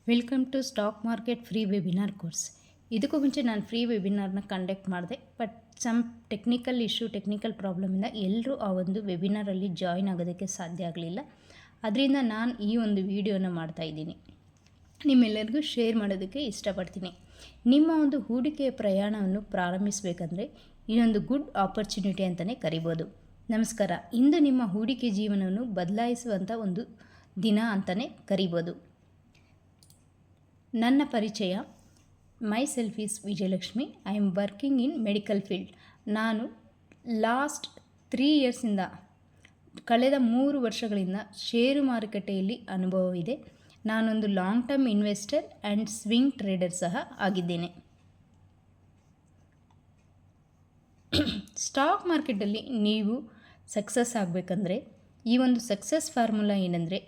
Welcome to stock market free webinar course. ಇದಕ್ಕೂ ಮುಂಚೆ ನಾನು ಫ್ರೀ ವೆಬಿನಾರ್ನ ಕಂಡಕ್ಟ್ ಮಾಡಿದೆ, ಬಟ್ ಸಮ್ ಟೆಕ್ನಿಕಲ್ ಪ್ರಾಬ್ಲಮಿಂದ ಎಲ್ಲರೂ ಆ ಒಂದು ವೆಬಿನಾರಲ್ಲಿ ಜಾಯಿನ್ ಆಗೋದಕ್ಕೆ ಸಾಧ್ಯ ಆಗಲಿಲ್ಲ. ಅದರಿಂದ ನಾನು ಈ ಒಂದು ವಿಡಿಯೋನ ಮಾಡ್ತಾಯಿದ್ದೀನಿ, ನಿಮ್ಮೆಲ್ಲರಿಗೂ ಶೇರ್ ಮಾಡೋದಕ್ಕೆ ಇಷ್ಟಪಡ್ತೀನಿ. ನಿಮ್ಮ ಒಂದು ಹೂಡಿಕೆಯ ಪ್ರಯಾಣವನ್ನು ಪ್ರಾರಂಭಿಸಬೇಕಂದ್ರೆ ಇದೊಂದು ಗುಡ್ ಆಪರ್ಚುನಿಟಿ ಅಂತಲೇ ಕರಿಬೋದು. ನಮಸ್ಕಾರ. ಇಂದು ನಿಮ್ಮ ಹೂಡಿಕೆ ಜೀವನವನ್ನು ಬದಲಾಯಿಸುವಂಥ ಒಂದು ದಿನ ಅಂತಲೇ ಕರಿಬೋದು. ನನ್ನ ಪರಿಚಯ, myself is Vijayalakshmi. I am working in medical field. ನಾನು ಲಾಸ್ಟ್ 3 ಇಯರ್ಸಿಂದ, ಕಳೆದ 3 ವರ್ಷಗಳಿಂದ ಷೇರು ಮಾರುಕಟ್ಟೆಯಲ್ಲಿ ಅನುಭವವಿದೆ. ನಾನೊಂದು long term investor and swing trader ಸಹ ಆಗಿದ್ದೇನೆ. ಸ್ಟಾಕ್ ಮಾರ್ಕೆಟಲ್ಲಿ ನೀವು ಸಕ್ಸಸ್ ಆಗಬೇಕಂದ್ರೆ ಈ ಒಂದು ಸಕ್ಸಸ್ ಫಾರ್ಮುಲಾ ಏನಂದರೆ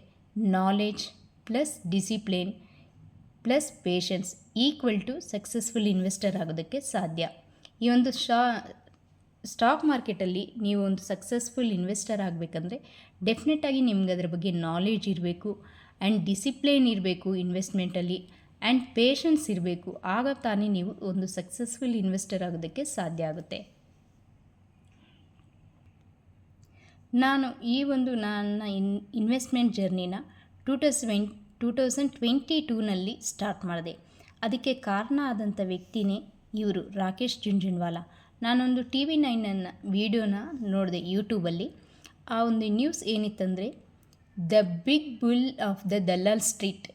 knowledge plus discipline plus patience equal to successful investor ಆಗೋದಕ್ಕೆ ಸಾಧ್ಯ. ಈ ಒಂದು ಸ್ಟಾಕ್ ಮಾರ್ಕೆಟಲ್ಲಿ ನೀವು ಒಂದು ಸಕ್ಸಸ್ಫುಲ್ ಇನ್ವೆಸ್ಟರ್ ಆಗಬೇಕಂದ್ರೆ ಡೆಫಿನೆಟಾಗಿ ನಿಮ್ಗೆ ಅದರ ಬಗ್ಗೆ ನಾಲೆಜ್ ಇರಬೇಕು ಆ್ಯಂಡ್ ಡಿಸಿಪ್ಲಿನ್ ಇರಬೇಕು ಇನ್ವೆಸ್ಟ್ಮೆಂಟಲ್ಲಿ, ಆ್ಯಂಡ್ ಪೇಷನ್ಸ್ ಇರಬೇಕು. ಆಗ ತಾನೇ ನೀವು ಒಂದು ಸಕ್ಸಸ್ಫುಲ್ ಇನ್ವೆಸ್ಟರ್ ಆಗೋದಕ್ಕೆ ಸಾಧ್ಯ ಆಗುತ್ತೆ. ನಾನು ಈ ಒಂದು ನನ್ನ ಇನ್ವೆಸ್ಟ್ಮೆಂಟ್ ಜರ್ನಿನ 2022ನಲ್ಲಿ ಸ್ಟಾರ್ಟ್ ಮಾಡಿದೆ. ಅದಕ್ಕೆ ಕಾರಣ ಆದಂಥ ವ್ಯಕ್ತಿನೇ ಇವರು, ರಾಕೇಶ್ ಜುಂಜುನ್ವಾಲಾ. ನಾನೊಂದು TV9 ವಿಡಿಯೋನ ನೋಡಿದೆ ಯೂಟ್ಯೂಬಲ್ಲಿ. ಆ ಒಂದು ನ್ಯೂಸ್ ಏನಿತ್ತಂದರೆ, the big bull of the Dalal Street.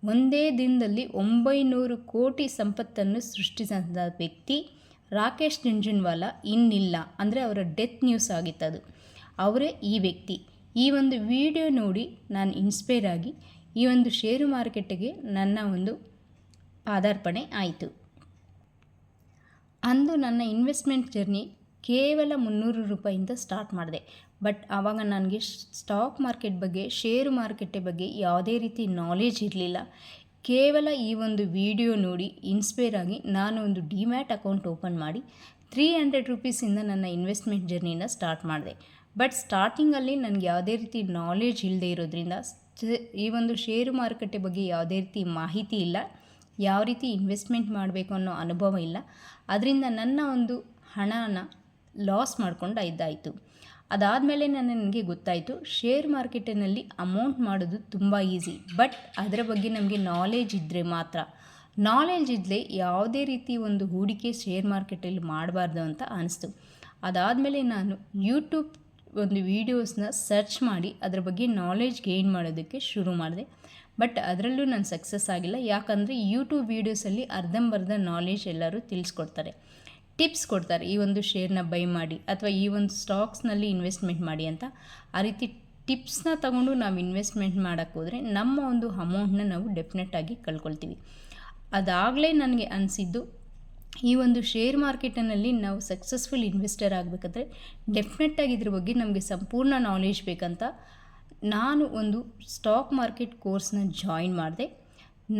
ಒಂದೇ ದಿನದಲ್ಲಿ 900 ಕೋಟಿ ಸಂಪತ್ತನ್ನು ಸೃಷ್ಟಿಸಿದ ವ್ಯಕ್ತಿ ರಾಕೇಶ್ ಜುಂಜುನ್ವಾಲಾ ಇನ್ನಿಲ್ಲ. ಅಂದರೆ ಅವರ ಡೆತ್ ನ್ಯೂಸ್ ಆಗಿತ್ತದು. ಅವರೇ ಈ ವ್ಯಕ್ತಿ. ಈ ಒಂದು ವಿಡಿಯೋ ನೋಡಿ ನಾನು ಇನ್ಸ್ಪೈರ್ ಆಗಿ ಈ ಒಂದು ಷೇರು ಮಾರುಕಟ್ಟೆಗೆ ನನ್ನ ಒಂದು ಪಾದಾರ್ಪಣೆ ಆಯಿತು. ಅಂದು ನನ್ನ ಇನ್ವೆಸ್ಟ್ಮೆಂಟ್ ಜರ್ನಿ ಕೇವಲ 300 ರೂಪಾಯಿಂದ ಸ್ಟಾರ್ಟ್ ಮಾಡಿದೆ. ಬಟ್ ಆವಾಗ ನನಗೆ ಸ್ಟಾಕ್ ಮಾರ್ಕೆಟ್ ಬಗ್ಗೆ, ಷೇರು ಮಾರುಕಟ್ಟೆ ಬಗ್ಗೆ ಯಾವುದೇ ರೀತಿ ನಾಲೆಜ್ ಇರಲಿಲ್ಲ. ಕೇವಲ ಈ ಒಂದು ವಿಡಿಯೋ ನೋಡಿ ಇನ್ಸ್ಪೈರ್ ಆಗಿ ನಾನು ಒಂದು ಡಿಮ್ಯಾಟ್ ಅಕೌಂಟ್ ಓಪನ್ ಮಾಡಿ 300 ರೂಪೀಸಿಂದ ನನ್ನ ಇನ್ವೆಸ್ಟ್ಮೆಂಟ್ ಜರ್ನಿನ ಸ್ಟಾರ್ಟ್ ಮಾಡಿದೆ. ಬಟ್ ಸ್ಟಾರ್ಟಿಂಗಲ್ಲಿ ನನಗೆ ಯಾವುದೇ ರೀತಿ ನಾಲೆಜ್ ಇಲ್ಲದೆ ಇರೋದ್ರಿಂದ, ಈ ಒಂದು ಷೇರು ಮಾರುಕಟ್ಟೆ ಬಗ್ಗೆ ಯಾವುದೇ ರೀತಿ ಮಾಹಿತಿ ಇಲ್ಲ, ಯಾವ ರೀತಿ ಇನ್ವೆಸ್ಟ್ಮೆಂಟ್ ಮಾಡಬೇಕು ಅನ್ನೋ ಅನುಭವ ಇಲ್ಲ. ಅದರಿಂದ ನನ್ನ ಒಂದು ಹಣನ ಲಾಸ್ ಮಾಡ್ಕೊಂಡು ಇದ್ದಾಯಿತು. ಅದಾದಮೇಲೆ ನನಗೆ ಗೊತ್ತಾಯಿತು, ಶೇರ್ ಮಾರ್ಕೆಟಿನಲ್ಲಿ ಅಮೌಂಟ್ ಮಾಡೋದು ತುಂಬ ಈಸಿ, ಬಟ್ ಅದರ ಬಗ್ಗೆ ನಮಗೆ ನಾಲೆಜ್ ಇದ್ದರೆ ಮಾತ್ರ. ನಾಲೆಜ್ ಇದ್ದರೆ ಯಾವುದೇ ರೀತಿ ಒಂದು ಹೂಡಿಕೆ ಶೇರ್ ಮಾರ್ಕೆಟಲ್ಲಿ ಮಾಡಬಾರ್ದು ಅಂತ ಅನಿಸ್ತು. ಅದಾದಮೇಲೆ ನಾನು ಯೂಟ್ಯೂಬ್ ಒಂದು ವೀಡಿಯೋಸ್ನ ಸರ್ಚ್ ಮಾಡಿ ಅದರ ಬಗ್ಗೆ ನಾಲೆಜ್ ಗೇನ್ ಮಾಡೋದಕ್ಕೆ ಶುರು ಮಾಡಿದೆ. ಬಟ್ ಅದರಲ್ಲೂ ನಾನು ಸಕ್ಸಸ್ ಆಗಿಲ್ಲ. ಯಾಕಂದರೆ ಯೂಟ್ಯೂಬ್ ವೀಡಿಯೋಸಲ್ಲಿ ಅರ್ಧಂಬರ್ಧ ನಾಲೆಜ್ ಎಲ್ಲರೂ ತಿಳಿಸ್ಕೊಡ್ತಾರೆ, ಟಿಪ್ಸ್ ಕೊಡ್ತಾರೆ, ಈ ಒಂದು ಶೇರ್ನ ಬೈ ಮಾಡಿ ಅಥವಾ ಈ ಒಂದು ಸ್ಟಾಕ್ಸ್ನಲ್ಲಿ ಇನ್ವೆಸ್ಟ್ಮೆಂಟ್ ಮಾಡಿ ಅಂತ. ಆ ರೀತಿ ಟಿಪ್ಸ್ನ ತಗೊಂಡು ನಾವು ಇನ್ವೆಸ್ಟ್ಮೆಂಟ್ ಮಾಡೋಕ್ಕೆ ಹೋದರೆ ನಮ್ಮ ಒಂದು ಅಮೌಂಟ್ನ ನಾವು ಡೆಫಿನೆಟಾಗಿ ಕಳ್ಕೊಳ್ತೀವಿ. ಅದಾಗಲೇ ನನಗೆ ಅನಿಸಿದ್ದು, ಈ ಒಂದು ಶೇರ್ ಮಾರ್ಕೆಟಿನಲ್ಲಿ ನಾವು ಸಕ್ಸಸ್ಫುಲ್ ಇನ್ವೆಸ್ಟರ್ ಆಗಬೇಕಂದ್ರೆ ಡೆಫಿನೆಟ್ಟಾಗಿ ಇದ್ರ ಬಗ್ಗೆ ನಮಗೆ ಸಂಪೂರ್ಣ ನಾಲೆಜ್ ಬೇಕಂತ ನಾನು ಒಂದು ಸ್ಟಾಕ್ ಮಾರ್ಕೆಟ್ ಕೋರ್ಸ್ನ ಜಾಯಿನ್ ಮಾಡಿದೆ.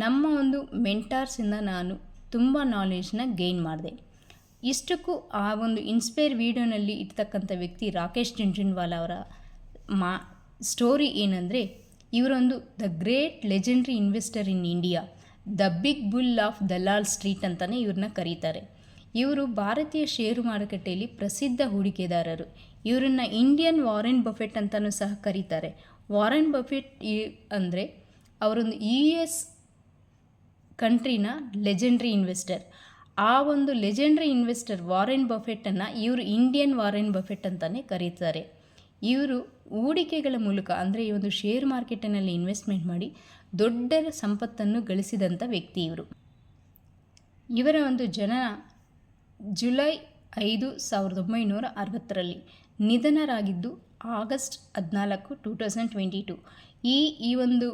ನಮ್ಮ ಒಂದು ಮೆಂಟಾರ್ಸಿಂದ ನಾನು ತುಂಬ ನಾಲೆಜ್ನ ಗೇನ್ ಮಾಡಿದೆ. ಇಷ್ಟಕ್ಕೂ ಆ ಒಂದು ಇನ್ಸ್ಪೈರ್ ವಿಡಿಯೋನಲ್ಲಿ ಇರ್ತಕ್ಕಂಥ ವ್ಯಕ್ತಿ ರಾಕೇಶ್ ಜುಂಜುನ್ವಾಲಾ ಅವರ ಸ್ಟೋರಿ ಏನಂದರೆ, ಇವರೊಂದು the great legendary investor in India, the big bull of Dalal Street ಅಂತಲೇ ಇವ್ರನ್ನ ಕರೀತಾರೆ. ಇವರು ಭಾರತೀಯ ಷೇರು ಮಾರುಕಟ್ಟೆಯಲ್ಲಿ ಪ್ರಸಿದ್ಧ ಹೂಡಿಕೆದಾರರು. ಇವರನ್ನು ಇಂಡಿಯನ್ ವಾರೆನ್ ಬಫೆಟ್ ಅಂತಲೂ ಸಹ ಕರೀತಾರೆ. ವಾರೆನ್ ಬಫೆಟ್ ಅಂದರೆ ಅವರೊಂದು US ಕಂಟ್ರಿನ ಲೆಜೆಂಡ್ರಿ ಇನ್ವೆಸ್ಟರ್. ಆ ಒಂದು ಲೆಜೆಂಡ್ರಿ ಇನ್ವೆಸ್ಟರ್ ವಾರೆನ್ ಬಫೆಟನ್ನು ಇವರು ಇಂಡಿಯನ್ ವಾರೆನ್ ಬಫೆಟ್ ಅಂತಲೇ ಕರೀತಾರೆ. ಇವರು ಹೂಡಿಕೆಗಳ ಮೂಲಕ, ಅಂದರೆ ಈ ಒಂದು ಶೇರ್ ಮಾರ್ಕೆಟಿನಲ್ಲಿ ಇನ್ವೆಸ್ಟ್ಮೆಂಟ್ ಮಾಡಿ ದೊಡ್ಡ ಸಂಪತ್ತನ್ನು ಗಳಿಸಿದಂಥ ವ್ಯಕ್ತಿ ಇವರು. ಇವರ ಒಂದು ಜನನ ಜುಲೈ 5, 1960ರಲ್ಲಿ, ನಿಧನರಾಗಿದ್ದು ಆಗಸ್ಟ್ 14, 2022. ಈ ಒಂದು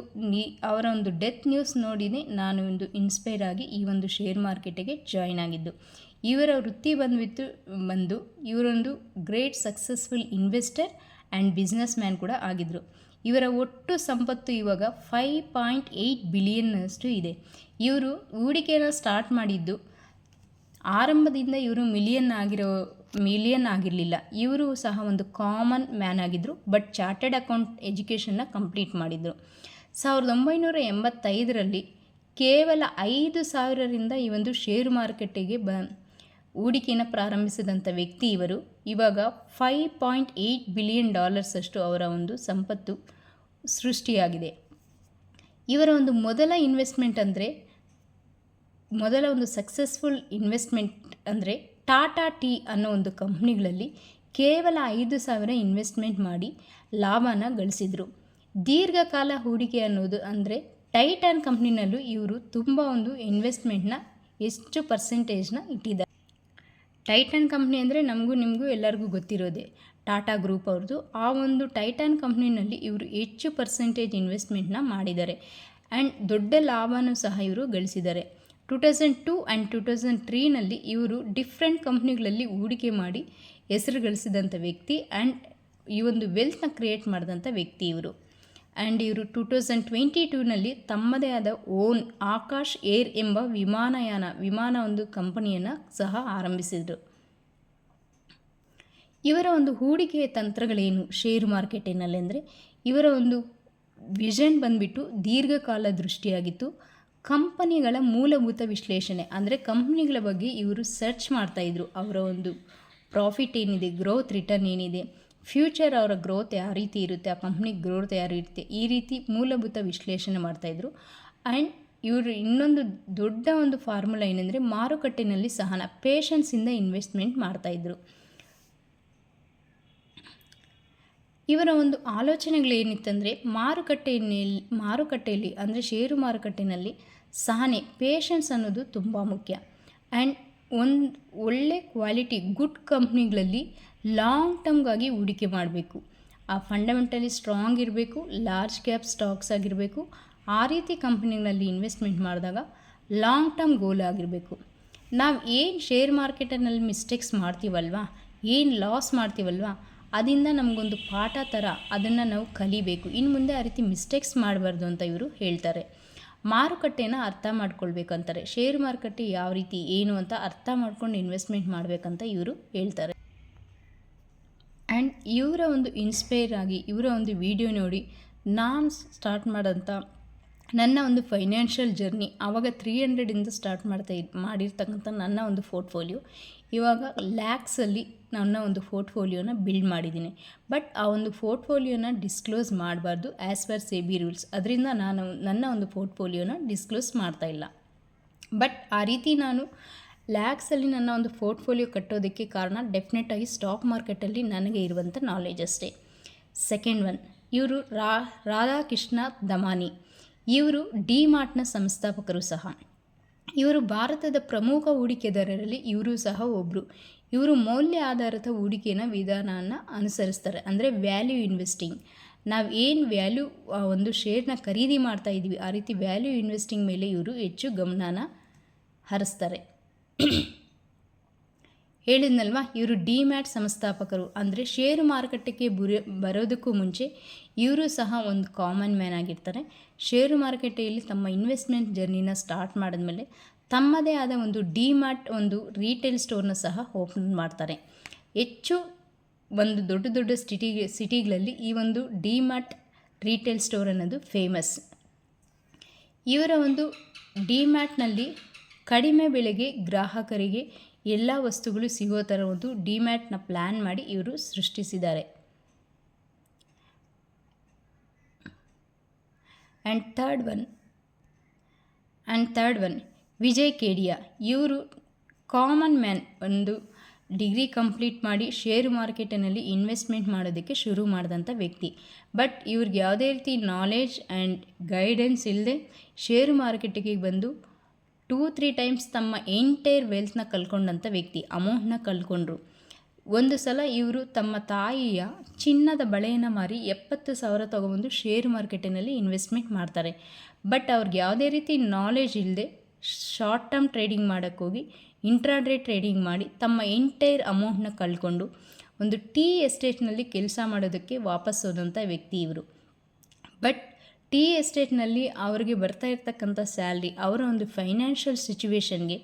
ಅವರ ಒಂದು ಡೆತ್ ನ್ಯೂಸ್ ನೋಡಿನೇ ನಾನು ಒಂದು ಇನ್ಸ್ಪೈರ್ ಆಗಿ ಈ ಒಂದು ಶೇರ್ ಮಾರ್ಕೆಟಿಗೆ ಜಾಯಿನ್ ಆಗಿದ್ದು. ಇವರ ವೃತ್ತಿ ಬಂದು ಇವರೊಂದು great successful investor and business man ಕೂಡ ಆಗಿದ್ದರು. ಇವರ ಒಟ್ಟು ಸಂಪತ್ತು ಇವಾಗ 5.8 ಬಿಲಿಯನ್ನಷ್ಟು ಇದೆ. ಇವರು ಹೂಡಿಕೆನ ಸ್ಟಾರ್ಟ್ ಮಾಡಿದ್ದು ಆರಂಭದಿಂದ ಇವರು ಮಿಲಿಯನ್ ಆಗಿರಲಿಲ್ಲ. ಇವರು ಸಹ ಒಂದು ಕಾಮನ್ ಮ್ಯಾನ್ ಆಗಿದ್ದರು, ಬಟ್ ಚಾರ್ಟೆಡ್ ಅಕೌಂಟ್ ಎಜುಕೇಷನ್ನ ಕಂಪ್ಲೀಟ್ ಮಾಡಿದರು. 1985ರಲ್ಲಿ ಕೇವಲ 5,000ರಿಂದ ಈ ಒಂದು ಷೇರು ಮಾರುಕಟ್ಟೆಗೆ ಹೂಡಿಕೆಯನ್ನು ಪ್ರಾರಂಭಿಸಿದಂಥ ವ್ಯಕ್ತಿ ಇವರು. ಇವಾಗ $5.8 ಬಿಲಿಯನ್ ಅಷ್ಟು ಅವರ ಒಂದು ಸಂಪತ್ತು ಸೃಷ್ಟಿಯಾಗಿದೆ. ಇವರ ಒಂದು ಮೊದಲ ಇನ್ವೆಸ್ಟ್ಮೆಂಟ್ ಅಂದರೆ ಮೊದಲ ಒಂದು ಸಕ್ಸಸ್ಫುಲ್ ಇನ್ವೆಸ್ಟ್ಮೆಂಟ್ ಅಂದರೆ ಟಾಟಾ ಟೀ ಅನ್ನೋ ಒಂದು ಕಂಪ್ನಿಗಳಲ್ಲಿ ಕೇವಲ 5,000 ಇನ್ವೆಸ್ಟ್ಮೆಂಟ್ ಮಾಡಿ ಲಾಭನ ಗಳಿಸಿದರು. ದೀರ್ಘಕಾಲ ಹೂಡಿಕೆ ಅನ್ನೋದು ಅಂದರೆ ಟೈಟಾನ್ ಕಂಪ್ನಿನಲ್ಲೂ ಇವರು ತುಂಬ ಒಂದು ಇನ್ವೆಸ್ಟ್ಮೆಂಟ್ನ ಎಷ್ಟು ಪರ್ಸೆಂಟೇಜ್ನ ಇಟ್ಟಿದ್ದಾರೆ. ಟೈಟಾನ್ ಕಂಪ್ನಿ ಅಂದರೆ ನಮಗೂ ನಿಮಗೂ ಎಲ್ಲರಿಗೂ ಗೊತ್ತಿರೋದೆ, ಟಾಟಾ ಗ್ರೂಪ್ ಅವ್ರದ್ದು. ಆ ಒಂದು ಟೈಟಾನ್ ಕಂಪ್ನಿನಲ್ಲಿ ಇವರು ಹೆಚ್ಚು ಪರ್ಸೆಂಟೇಜ್ ಇನ್ವೆಸ್ಟ್ಮೆಂಟ್ನ ಮಾಡಿದ್ದಾರೆ ಆ್ಯಂಡ್ ದೊಡ್ಡ ಲಾಭನೂ ಸಹ ಇವರು ಗಳಿಸಿದ್ದಾರೆ. 2002 ಆ್ಯಂಡ್ 2003ನಲ್ಲಿ ಇವರು ಡಿಫ್ರೆಂಟ್ ಕಂಪ್ನಿಗಳಲ್ಲಿ ಹೂಡಿಕೆ ಮಾಡಿ ಹೆಸರು ಗಳಿಸಿದಂಥ ವ್ಯಕ್ತಿ ಆ್ಯಂಡ್ ಈ ಒಂದು ವೆಲ್ತ್ನ ಕ್ರಿಯೇಟ್ ಮಾಡಿದಂಥ ವ್ಯಕ್ತಿ ಇವರು. ಆ್ಯಂಡ್ ಇವರು 2022ನಲ್ಲಿ ತಮ್ಮದೇ ಆದ ಓನ್ ಆಕಾಶ್ ಏರ್ ಎಂಬ ವಿಮಾನ ಒಂದು ಕಂಪನಿಯನ್ನು ಸಹ ಆರಂಭಿಸಿದರು. ಇವರ ಒಂದು ಹೂಡಿಕೆಯ ತಂತ್ರಗಳೇನು ಷೇರು ಮಾರ್ಕೆಟಿನಲ್ಲಿ ಅಂದರೆ, ಇವರ ಒಂದು ವಿಷನ್ ಬಂದುಬಿಟ್ಟು ದೀರ್ಘಕಾಲ ದೃಷ್ಟಿಯಾಗಿತ್ತು. ಕಂಪನಿಗಳ ಮೂಲಭೂತ ವಿಶ್ಲೇಷಣೆ ಅಂದರೆ ಕಂಪ್ನಿಗಳ ಬಗ್ಗೆ ಇವರು ಸರ್ಚ್ ಮಾಡ್ತಾಯಿದ್ರು. ಅವರ ಒಂದು ಪ್ರಾಫಿಟ್ ಏನಿದೆ, ಗ್ರೋತ್ ರಿಟರ್ನ್ ಏನಿದೆ, ಫ್ಯೂಚರ್ ಅವರ ಗ್ರೋತ್ ಯಾವ ರೀತಿ ಇರುತ್ತೆ, ಆ ಕಂಪ್ನಿ ಗ್ರೋತ್ ಯಾವ ಇರುತ್ತೆ, ಈ ರೀತಿ ಮೂಲಭೂತ ವಿಶ್ಲೇಷಣೆ ಮಾಡ್ತಾಯಿದ್ರು. ಆ್ಯಂಡ್ ಇವರು ಇನ್ನೊಂದು ದೊಡ್ಡ ಒಂದು ಫಾರ್ಮುಲಾ ಏನಂದರೆ ಮಾರುಕಟ್ಟೆಯಲ್ಲಿ ಸಹನ, ಪೇಷನ್ಸಿಂದ ಇನ್ವೆಸ್ಟ್ಮೆಂಟ್ ಮಾಡ್ತಾಯಿದ್ರು. ಇವರ ಒಂದು ಆಲೋಚನೆಗಳೇನಿತ್ತಂದರೆ ಮಾರುಕಟ್ಟೆಯಲ್ಲಿ ಅಂದರೆ ಷೇರು ಮಾರುಕಟ್ಟೆಯಲ್ಲಿ ಸಹನೆ, ಪೇಷನ್ಸ್ ಅನ್ನೋದು ತುಂಬ ಮುಖ್ಯ. ಆ್ಯಂಡ್ ಒಂದು ಒಳ್ಳೆ ಕ್ವಾಲಿಟಿ ಗುಡ್ ಕಂಪ್ನಿಗಳಲ್ಲಿ ಲಾಂಗ್ ಟರ್ಮ್ಗಾಗಿ ಹೂಡಿಕೆ ಮಾಡಬೇಕು. ಆ ಫಂಡಮೆಂಟಲಿ ಸ್ಟ್ರಾಂಗ್ ಇರಬೇಕು, ಲಾರ್ಜ್ ಕ್ಯಾಪ್ ಸ್ಟಾಕ್ಸ್ ಆಗಿರಬೇಕು. ಆ ರೀತಿ ಕಂಪ್ನಿಗಳಲ್ಲಿ ಇನ್ವೆಸ್ಟ್ಮೆಂಟ್ ಮಾಡಿದಾಗ ಲಾಂಗ್ ಟರ್ಮ್ ಗೋಲ್ ಆಗಿರಬೇಕು. ನಾವು ಏನು ಶೇರ್ ಮಾರ್ಕೆಟಿನಲ್ಲಿ ಮಿಸ್ಟೇಕ್ಸ್ ಮಾಡ್ತೀವಲ್ವ, ಏನು ಲಾಸ್ ಮಾಡ್ತೀವಲ್ವ, ಅದರಿಂದ ನಮಗೊಂದು ಪಾಠ ಥರ ಅದನ್ನು ನಾವು ಕಲಿಬೇಕು. ಇನ್ನು ಮುಂದೆ ಆ ರೀತಿ ಮಿಸ್ಟೇಕ್ಸ್ ಮಾಡಬಾರ್ದು ಅಂತ ಇವರು ಹೇಳ್ತಾರೆ. ಮಾರುಕಟ್ಟೆನ ಅರ್ಥ ಮಾಡ್ಕೊಳ್ಬೇಕಂತಾರೆ. ಶೇರ್ ಮಾರುಕಟ್ಟೆ ಯಾವ ರೀತಿ ಏನು ಅಂತ ಅರ್ಥ ಮಾಡ್ಕೊಂಡು ಇನ್ವೆಸ್ಟ್ಮೆಂಟ್ ಮಾಡಬೇಕಂತ ಇವರು ಹೇಳ್ತಾರೆ. ಆ್ಯಂಡ್ ಇವರ ಒಂದು ಇನ್ಸ್ಪೈರ್ ಆಗಿ ಇವರ ಒಂದು ವಿಡಿಯೋ ನೋಡಿ ನಾನು ಸ್ಟಾರ್ಟ್ ಮಾಡೋಂಥ ನನ್ನ ಒಂದು ಫೈನಾನ್ಷಿಯಲ್ ಜರ್ನಿ ಆವಾಗ 300ಇಂದ ಸ್ಟಾರ್ಟ್ ಮಾಡಿರ್ತಕ್ಕಂಥ ನನ್ನ ಒಂದು ಪೋರ್ಟ್ಫೋಲಿಯೋ ಇವಾಗ ಲ್ಯಾಕ್ಸಲ್ಲಿ ನನ್ನ ಒಂದು ಪೋರ್ಟ್ಫೋಲಿಯೋನ ಬಿಲ್ಡ್ ಮಾಡಿದ್ದೀನಿ. ಬಟ್ ಆ ಒಂದು ಪೋರ್ಟ್ಫೋಲಿಯೋನ ಡಿಸ್ಕ್ಲೋಸ್ ಮಾಡಬಾರ್ದು ಆ್ಯಸ್ ಪರ್ ಸೆಬಿ ರೂಲ್ಸ್. ಅದರಿಂದ ನಾನು ನನ್ನ ಒಂದು ಪೋರ್ಟ್ಫೋಲಿಯೋನ ಡಿಸ್ಕ್ಲೋಸ್ ಮಾಡ್ತಾಯಿಲ್ಲ. ಬಟ್ ಆ ರೀತಿ ನಾನು ಲ್ಯಾಕ್ಸಲ್ಲಿ ನನ್ನ ಒಂದು ಪೋರ್ಟ್ಫೋಲಿಯೋ ಕಟ್ಟೋದಕ್ಕೆ ಕಾರಣ ಡೆಫಿನೆಟಾಗಿ ಸ್ಟಾಕ್ ಮಾರ್ಕೆಟಲ್ಲಿ ನನಗೆ ಇರುವಂಥ ನಾಲೆಜ್ ಅಷ್ಟೇ. ಸೆಕೆಂಡ್ ಒನ್, ಇವರು ರಾಧಾಕೃಷ್ಣ ದಮಾನಿ. ಇವರು ಡಿಮಾರ್ಟ್ನ ಸಂಸ್ಥಾಪಕರು ಸಹ. ಇವರು ಭಾರತದ ಪ್ರಮುಖ ಹೂಡಿಕೆದಾರರಲ್ಲಿ ಇವರು ಸಹ ಒಬ್ಬರು. ಇವರು ಮೌಲ್ಯ ಆಧಾರಿತ ಹೂಡಿಕೆಯ ವಿಧಾನವನ್ನು ಅನುಸರಿಸ್ತಾರೆ. ಅಂದರೆ ವ್ಯಾಲ್ಯೂ ಇನ್ವೆಸ್ಟಿಂಗ್. ನಾವು ಏನು ವ್ಯಾಲ್ಯೂ ಒಂದು ಶೇರ್ನ ಖರೀದಿ ಮಾಡ್ತಾ ಇದ್ದೀವಿ, ಆ ರೀತಿ ವ್ಯಾಲ್ಯೂ ಇನ್ವೆಸ್ಟಿಂಗ್ ಮೇಲೆ ಇವರು ಹೆಚ್ಚು ಗಮನನ ಹರಿಸ್ತಾರೆ. ಹೇಳಿದ್ನಲ್ವ, ಇವರು ಡಿಮ್ಯಾಟ್ ಸಂಸ್ಥಾಪಕರು. ಅಂದರೆ ಷೇರು ಮಾರುಕಟ್ಟೆಗೆ ಬರೋದಕ್ಕೂ ಮುಂಚೆ ಇವರು ಸಹ ಒಂದು ಕಾಮನ್ ಮ್ಯಾನ್ ಆಗಿರ್ತಾರೆ. ಷೇರು ಮಾರುಕಟ್ಟೆಯಲ್ಲಿ ತಮ್ಮ ಇನ್ವೆಸ್ಟ್ಮೆಂಟ್ ಜರ್ನಿನ ಸ್ಟಾರ್ಟ್ ಮಾಡಿದ್ಮೇಲೆ ತಮ್ಮದೇ ಆದ ಒಂದು ಡಿಮ್ಯಾಟ್ ಒಂದು ರೀಟೇಲ್ ಸ್ಟೋರ್ನ ಸಹ ಓಪನ್ ಮಾಡ್ತಾರೆ. ಹೆಚ್ಚು ಒಂದು ದೊಡ್ಡ ದೊಡ್ಡ ಸಿಟಿಗಳಲ್ಲಿ ಈ ಒಂದು ಡಿಮ್ಯಾಟ್ ರೀಟೇಲ್ ಸ್ಟೋರ್ ಅನ್ನೋದು ಫೇಮಸ್. ಇವರ ಒಂದು ಡಿಮ್ಯಾಟ್ನಲ್ಲಿ ಕಡಿಮೆ ಬೆಲೆಗೆ ಗ್ರಾಹಕರಿಗೆ ಎಲ್ಲ ವಸ್ತುಗಳು ಸಿಗೋ ಥರ ಒಂದು ಡಿಮ್ಯಾಟ್ನ ಪ್ಲ್ಯಾನ್ ಮಾಡಿ ಇವರು ಸೃಷ್ಟಿಸಿದ್ದಾರೆ. And third one Vijay Kedia. ಇವರು ಕಾಮನ್ ಮ್ಯಾನ್, ಒಂದು ಡಿಗ್ರಿ ಕಂಪ್ಲೀಟ್ ಮಾಡಿ ಷೇರು ಮಾರ್ಕೆಟಿನಲ್ಲಿ ಇನ್ವೆಸ್ಟ್ಮೆಂಟ್ ಮಾಡೋದಕ್ಕೆ ಶುರು ಮಾಡಿದಂಥ ವ್ಯಕ್ತಿ. ಬಟ್ ಇವ್ರಿಗೆ ಯಾವುದೇ ರೀತಿ ನಾಲೆಜ್ ಆ್ಯಂಡ್ ಗೈಡೆನ್ಸ್ ಇಲ್ಲದೆ ಷೇರು ಮಾರ್ಕೆಟಿಗೆ ಬಂದು 2-3 ಟೈಮ್ಸ್ ತಮ್ಮ ಎಂಟೈರ್ ವೆಲ್ತ್ನ ಕಳ್ಕೊಂಡಂಥ ವ್ಯಕ್ತಿ, ಅಮೌಂಟ್ನ ಕಳ್ಕೊಂಡ್ರು. ಒಂದು ಸಲ ಇವರು ತಮ್ಮ ತಾಯಿಯ ಚಿನ್ನದ ಬಳೆಯನ್ನು ಮಾರಿ 70,000 ತೊಗೊಬಂದು ಶೇರು ಮಾರ್ಕೆಟಿನಲ್ಲಿ ಇನ್ವೆಸ್ಟ್ಮೆಂಟ್ ಮಾಡ್ತಾರೆ. ಬಟ್ ಅವ್ರಿಗೆ ಯಾವುದೇ ರೀತಿ ನಾಲೆಜ್ ಇಲ್ಲದೆ ಶಾರ್ಟ್ ಟರ್ಮ್ ಟ್ರೇಡಿಂಗ್ ಮಾಡೋಕ್ಕೋಗಿ ಇಂಟ್ರಾಡೇ ಟ್ರೇಡಿಂಗ್ ಮಾಡಿ ತಮ್ಮ ಎಂಟೈರ್ ಅಮೌಂಟ್ನ ಕಳ್ಕೊಂಡು ಒಂದು ಟೀ ಎಸ್ಟೇಟ್ನಲ್ಲಿ ಕೆಲಸ ಮಾಡೋದಕ್ಕೆ ವಾಪಸ್ ಹೋದಂಥ ವ್ಯಕ್ತಿ ಇವರು. ಬಟ್ ಟೀ ಎಸ್ಟೇಟ್ನಲ್ಲಿ ಅವರಿಗೆ ಬರ್ತಾ ಇರ್ತಕ್ಕಂಥ ಸ್ಯಾಲ್ರಿ ಅವರ ಒಂದು ಫೈನಾನ್ಷಿಯಲ್ ಸಿಚುವೇಶನ್ಗೆ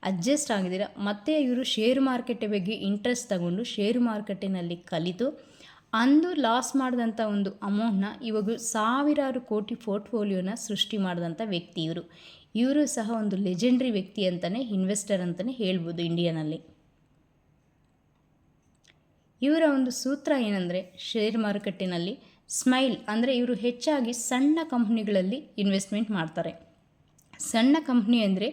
ಅಡ್ಜಸ್ಟ್ ಆಗಿದ್ದೀರ ಮತ್ತೆ ಇವರು ಶೇರು ಮಾರ್ಕೆಟ್ ಬಗ್ಗೆ ಇಂಟ್ರೆಸ್ಟ್ ತಗೊಂಡು ಶೇರು ಮಾರ್ಕೆಟಿನಲ್ಲಿ ಕಲಿತು ಅಂದು ಲಾಸ್ ಮಾಡಿದಂಥ ಒಂದು ಅಮೌಂಟ್ನ ಇವಾಗ ಸಾವಿರಾರು ಕೋಟಿ ಪೋರ್ಟ್ಫೋಲಿಯೋನ ಸೃಷ್ಟಿ ಮಾಡಿದಂಥ ವ್ಯಕ್ತಿ ಇವರು ಸಹ ಒಂದು ಲೆಜೆಂಡ್ರಿ ವ್ಯಕ್ತಿ ಅಂತಲೇ ಇನ್ವೆಸ್ಟರ್ ಅಂತಲೇ ಹೇಳ್ಬೋದು ಇಂಡಿಯಾನಲ್ಲಿ. ಇವರ ಒಂದು ಸೂತ್ರ ಏನಂದರೆ ಶೇರ್ ಮಾರುಕಟ್ಟೆನಲ್ಲಿ ಸ್ಮೈಲ್ ಅಂದರೆ ಇವರು ಹೆಚ್ಚಾಗಿ ಸಣ್ಣ ಕಂಪ್ನಿಗಳಲ್ಲಿ ಇನ್ವೆಸ್ಟ್ಮೆಂಟ್ ಮಾಡ್ತಾರೆ. ಸಣ್ಣ ಕಂಪ್ನಿ ಅಂದರೆ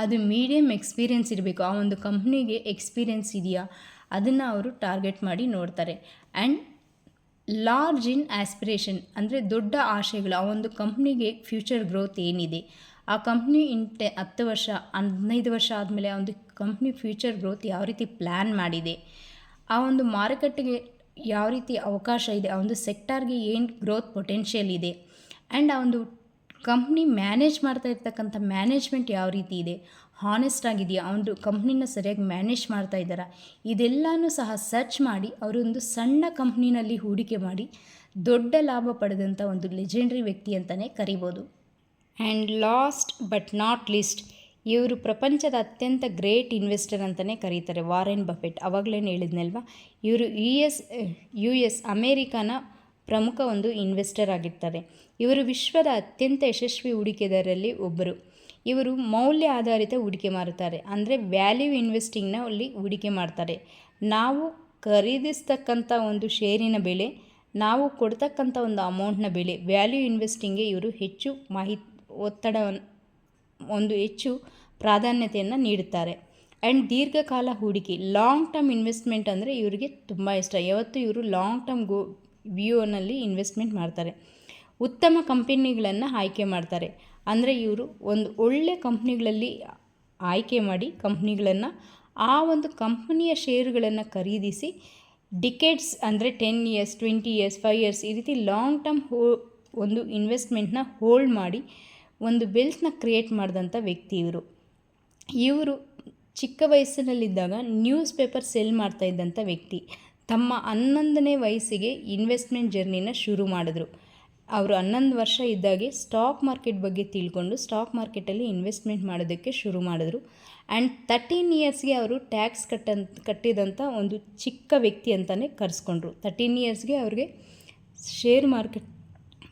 ಅದು ಮೀಡಿಯಮ್ ಎಕ್ಸ್ಪೀರಿಯೆನ್ಸ್ ಇರಬೇಕು, ಆ ಒಂದು ಕಂಪ್ನಿಗೆ ಎಕ್ಸ್ಪೀರಿಯೆನ್ಸ್ ಇದೆಯಾ ಅದನ್ನು ಅವರು ಟಾರ್ಗೆಟ್ ಮಾಡಿ ನೋಡ್ತಾರೆ. ಆ್ಯಂಡ್ ಲಾರ್ಜ್ ಇನ್ ಆಸ್ಪಿರೇಷನ್ ಅಂದರೆ ದೊಡ್ಡ ಆಶಯಗಳು, ಆ ಒಂದು ಕಂಪ್ನಿಗೆ ಫ್ಯೂಚರ್ ಗ್ರೋತ್ ಏನಿದೆ, ಆ ಕಂಪ್ನಿ 10 ವರ್ಷ 15 ವರ್ಷ ಆದಮೇಲೆ ಆ ಒಂದು ಕಂಪ್ನಿ ಫ್ಯೂಚರ್ ಗ್ರೋತ್ ಯಾವ ರೀತಿ ಪ್ಲ್ಯಾನ್ ಮಾಡಿದೆ, ಆ ಒಂದು ಮಾರುಕಟ್ಟೆಗೆ ಯಾವ ರೀತಿ ಅವಕಾಶ ಇದೆ, ಆ ಒಂದು ಸೆಕ್ಟಾರ್ಗೆ ಏನು ಗ್ರೋತ್ ಪೊಟೆನ್ಷಿಯಲ್ ಇದೆ, ಆ್ಯಂಡ್ ಆ ಒಂದು ಕಂಪ್ನಿ ಮ್ಯಾನೇಜ್ ಮಾಡ್ತಾ ಇರ್ತಕ್ಕಂಥ ಮ್ಯಾನೇಜ್ಮೆಂಟ್ ಯಾವ ರೀತಿ ಇದೆ, ಹಾನೆಸ್ಟ್ ಆಗಿದೆಯಾ, ಆ ಒಂದು ಕಂಪ್ನಿನ ಸರಿಯಾಗಿ ಮ್ಯಾನೇಜ್ ಮಾಡ್ತಾ ಇದ್ದಾರಾ, ಇದೆಲ್ಲನೂ ಸಹ ಸರ್ಚ್ ಮಾಡಿ ಅವರೊಂದು ಸಣ್ಣ ಕಂಪ್ನಿನಲ್ಲಿ ಹೂಡಿಕೆ ಮಾಡಿ ದೊಡ್ಡ ಲಾಭ ಪಡೆದಂಥ ಒಂದು ಲೆಜೆಂಡ್ರಿ ವ್ಯಕ್ತಿ ಅಂತಲೇ ಕರಿಬೋದು. And last but not least, ಇವರು ಪ್ರಪಂಚದ ಅತ್ಯಂತ ಗ್ರೇಟ್ ಇನ್ವೆಸ್ಟರ್ ಅಂತಲೇ ಕರೀತಾರೆ ವಾರೆನ್ ಬಫೆಟ್. ಅವಾಗಲೇ ಹೇಳಿದ್ನಲ್ವ, ಇವರು ಯು ಎಸ್ ಅಮೇರಿಕಾನ ಪ್ರಮುಖ ಒಂದು ಇನ್ವೆಸ್ಟರ್ ಆಗಿರ್ತಾರೆ. ಇವರು ವಿಶ್ವದ ಅತ್ಯಂತ ಯಶಸ್ವಿ ಹೂಡಿಕೆದಾರರಲ್ಲಿ ಒಬ್ಬರು. ಇವರು ಮೌಲ್ಯ ಆಧಾರಿತ ಹೂಡಿಕೆ ಮಾರುತ್ತಾರೆ, ಅಂದರೆ ವ್ಯಾಲ್ಯೂ ಇನ್ವೆಸ್ಟಿಂಗ್ನಲ್ಲಿ ಹೂಡಿಕೆ ಮಾಡ್ತಾರೆ. ನಾವು ಖರೀದಿಸ್ತಕ್ಕಂಥ ಒಂದು ಶೇರಿನ ಬೆಲೆ, ನಾವು ಕೊಡ್ತಕ್ಕಂಥ ಒಂದು ಅಮೌಂಟ್ನ ಬೆಲೆ, ವ್ಯಾಲ್ಯೂ ಇನ್ವೆಸ್ಟಿಂಗ್ಗೆ ಇವರು ಹೆಚ್ಚು ಹೆಚ್ಚು ಪ್ರಾಧಾನ್ಯತೆಯನ್ನು ನೀಡುತ್ತಾರೆ. ಆ್ಯಂಡ್ ದೀರ್ಘಕಾಲ ಹೂಡಿಕೆ, ಲಾಂಗ್ ಟರ್ಮ್ ಇನ್ವೆಸ್ಟ್ಮೆಂಟ್ ಅಂದರೆ ಇವರಿಗೆ ತುಂಬ ಇಷ್ಟ. ಯಾವತ್ತೂ ಇವರು ಲಾಂಗ್ ಟರ್ಮ್ ವ್ಯೂನಲ್ಲಿ ಇನ್ವೆಸ್ಟ್ಮೆಂಟ್ ಮಾಡ್ತಾರೆ. ಉತ್ತಮ ಕಂಪನಿಗಳನ್ನು ಆಯ್ಕೆ ಮಾಡ್ತಾರೆ, ಅಂದರೆ ಇವರು ಒಂದು ಒಳ್ಳೆ ಕಂಪ್ನಿಗಳಲ್ಲಿ ಆಯ್ಕೆ ಮಾಡಿ ಕಂಪ್ನಿಗಳನ್ನು, ಆ ಒಂದು ಕಂಪ್ನಿಯ ಶೇರುಗಳನ್ನು ಖರೀದಿಸಿ ಡಿಕೆಡ್ಸ್ ಅಂದರೆ 10 years 20 years 5 years ಈ ರೀತಿ ಲಾಂಗ್ ಟರ್ಮ್ ಒಂದು ಇನ್ವೆಸ್ಟ್ಮೆಂಟ್ನ ಹೋಲ್ಡ್ ಮಾಡಿ ಒಂದು ವೆಲ್ತ್ನ ಕ್ರಿಯೇಟ್ ಮಾಡಿದಂಥ ವ್ಯಕ್ತಿ ಇವರು ಚಿಕ್ಕ ವಯಸ್ಸಿನಲ್ಲಿದ್ದಾಗ ನ್ಯೂಸ್ ಪೇಪರ್ ಸೆಲ್ ಮಾಡ್ತಾ ಇದ್ದಂಥ ವ್ಯಕ್ತಿ. ತಮ್ಮ 11ನೇ ವಯಸ್ಸಿಗೆ ಇನ್ವೆಸ್ಟ್ಮೆಂಟ್ ಜರ್ನಿನ ಶುರು ಮಾಡಿದ್ರು. ಅವರು 11 ವರ್ಷ ಇದ್ದಾಗೆ ಸ್ಟಾಕ್ ಮಾರ್ಕೆಟ್ ಬಗ್ಗೆ ತಿಳ್ಕೊಂಡು ಸ್ಟಾಕ್ ಮಾರ್ಕೆಟಲ್ಲಿ ಇನ್ವೆಸ್ಟ್ಮೆಂಟ್ ಮಾಡೋದಕ್ಕೆ ಶುರು ಮಾಡಿದ್ರು. ಆ್ಯಂಡ್ 13 yearsಗೆ ಅವರು ಟ್ಯಾಕ್ಸ್ ಕಟ್ಟಿದಂಥ ಒಂದು ಚಿಕ್ಕ ವ್ಯಕ್ತಿ ಅಂತಲೇ ಕರೆಸ್ಕೊಂಡ್ರು. 13 yearsಗೆ ಅವ್ರಿಗೆ ಶೇರ್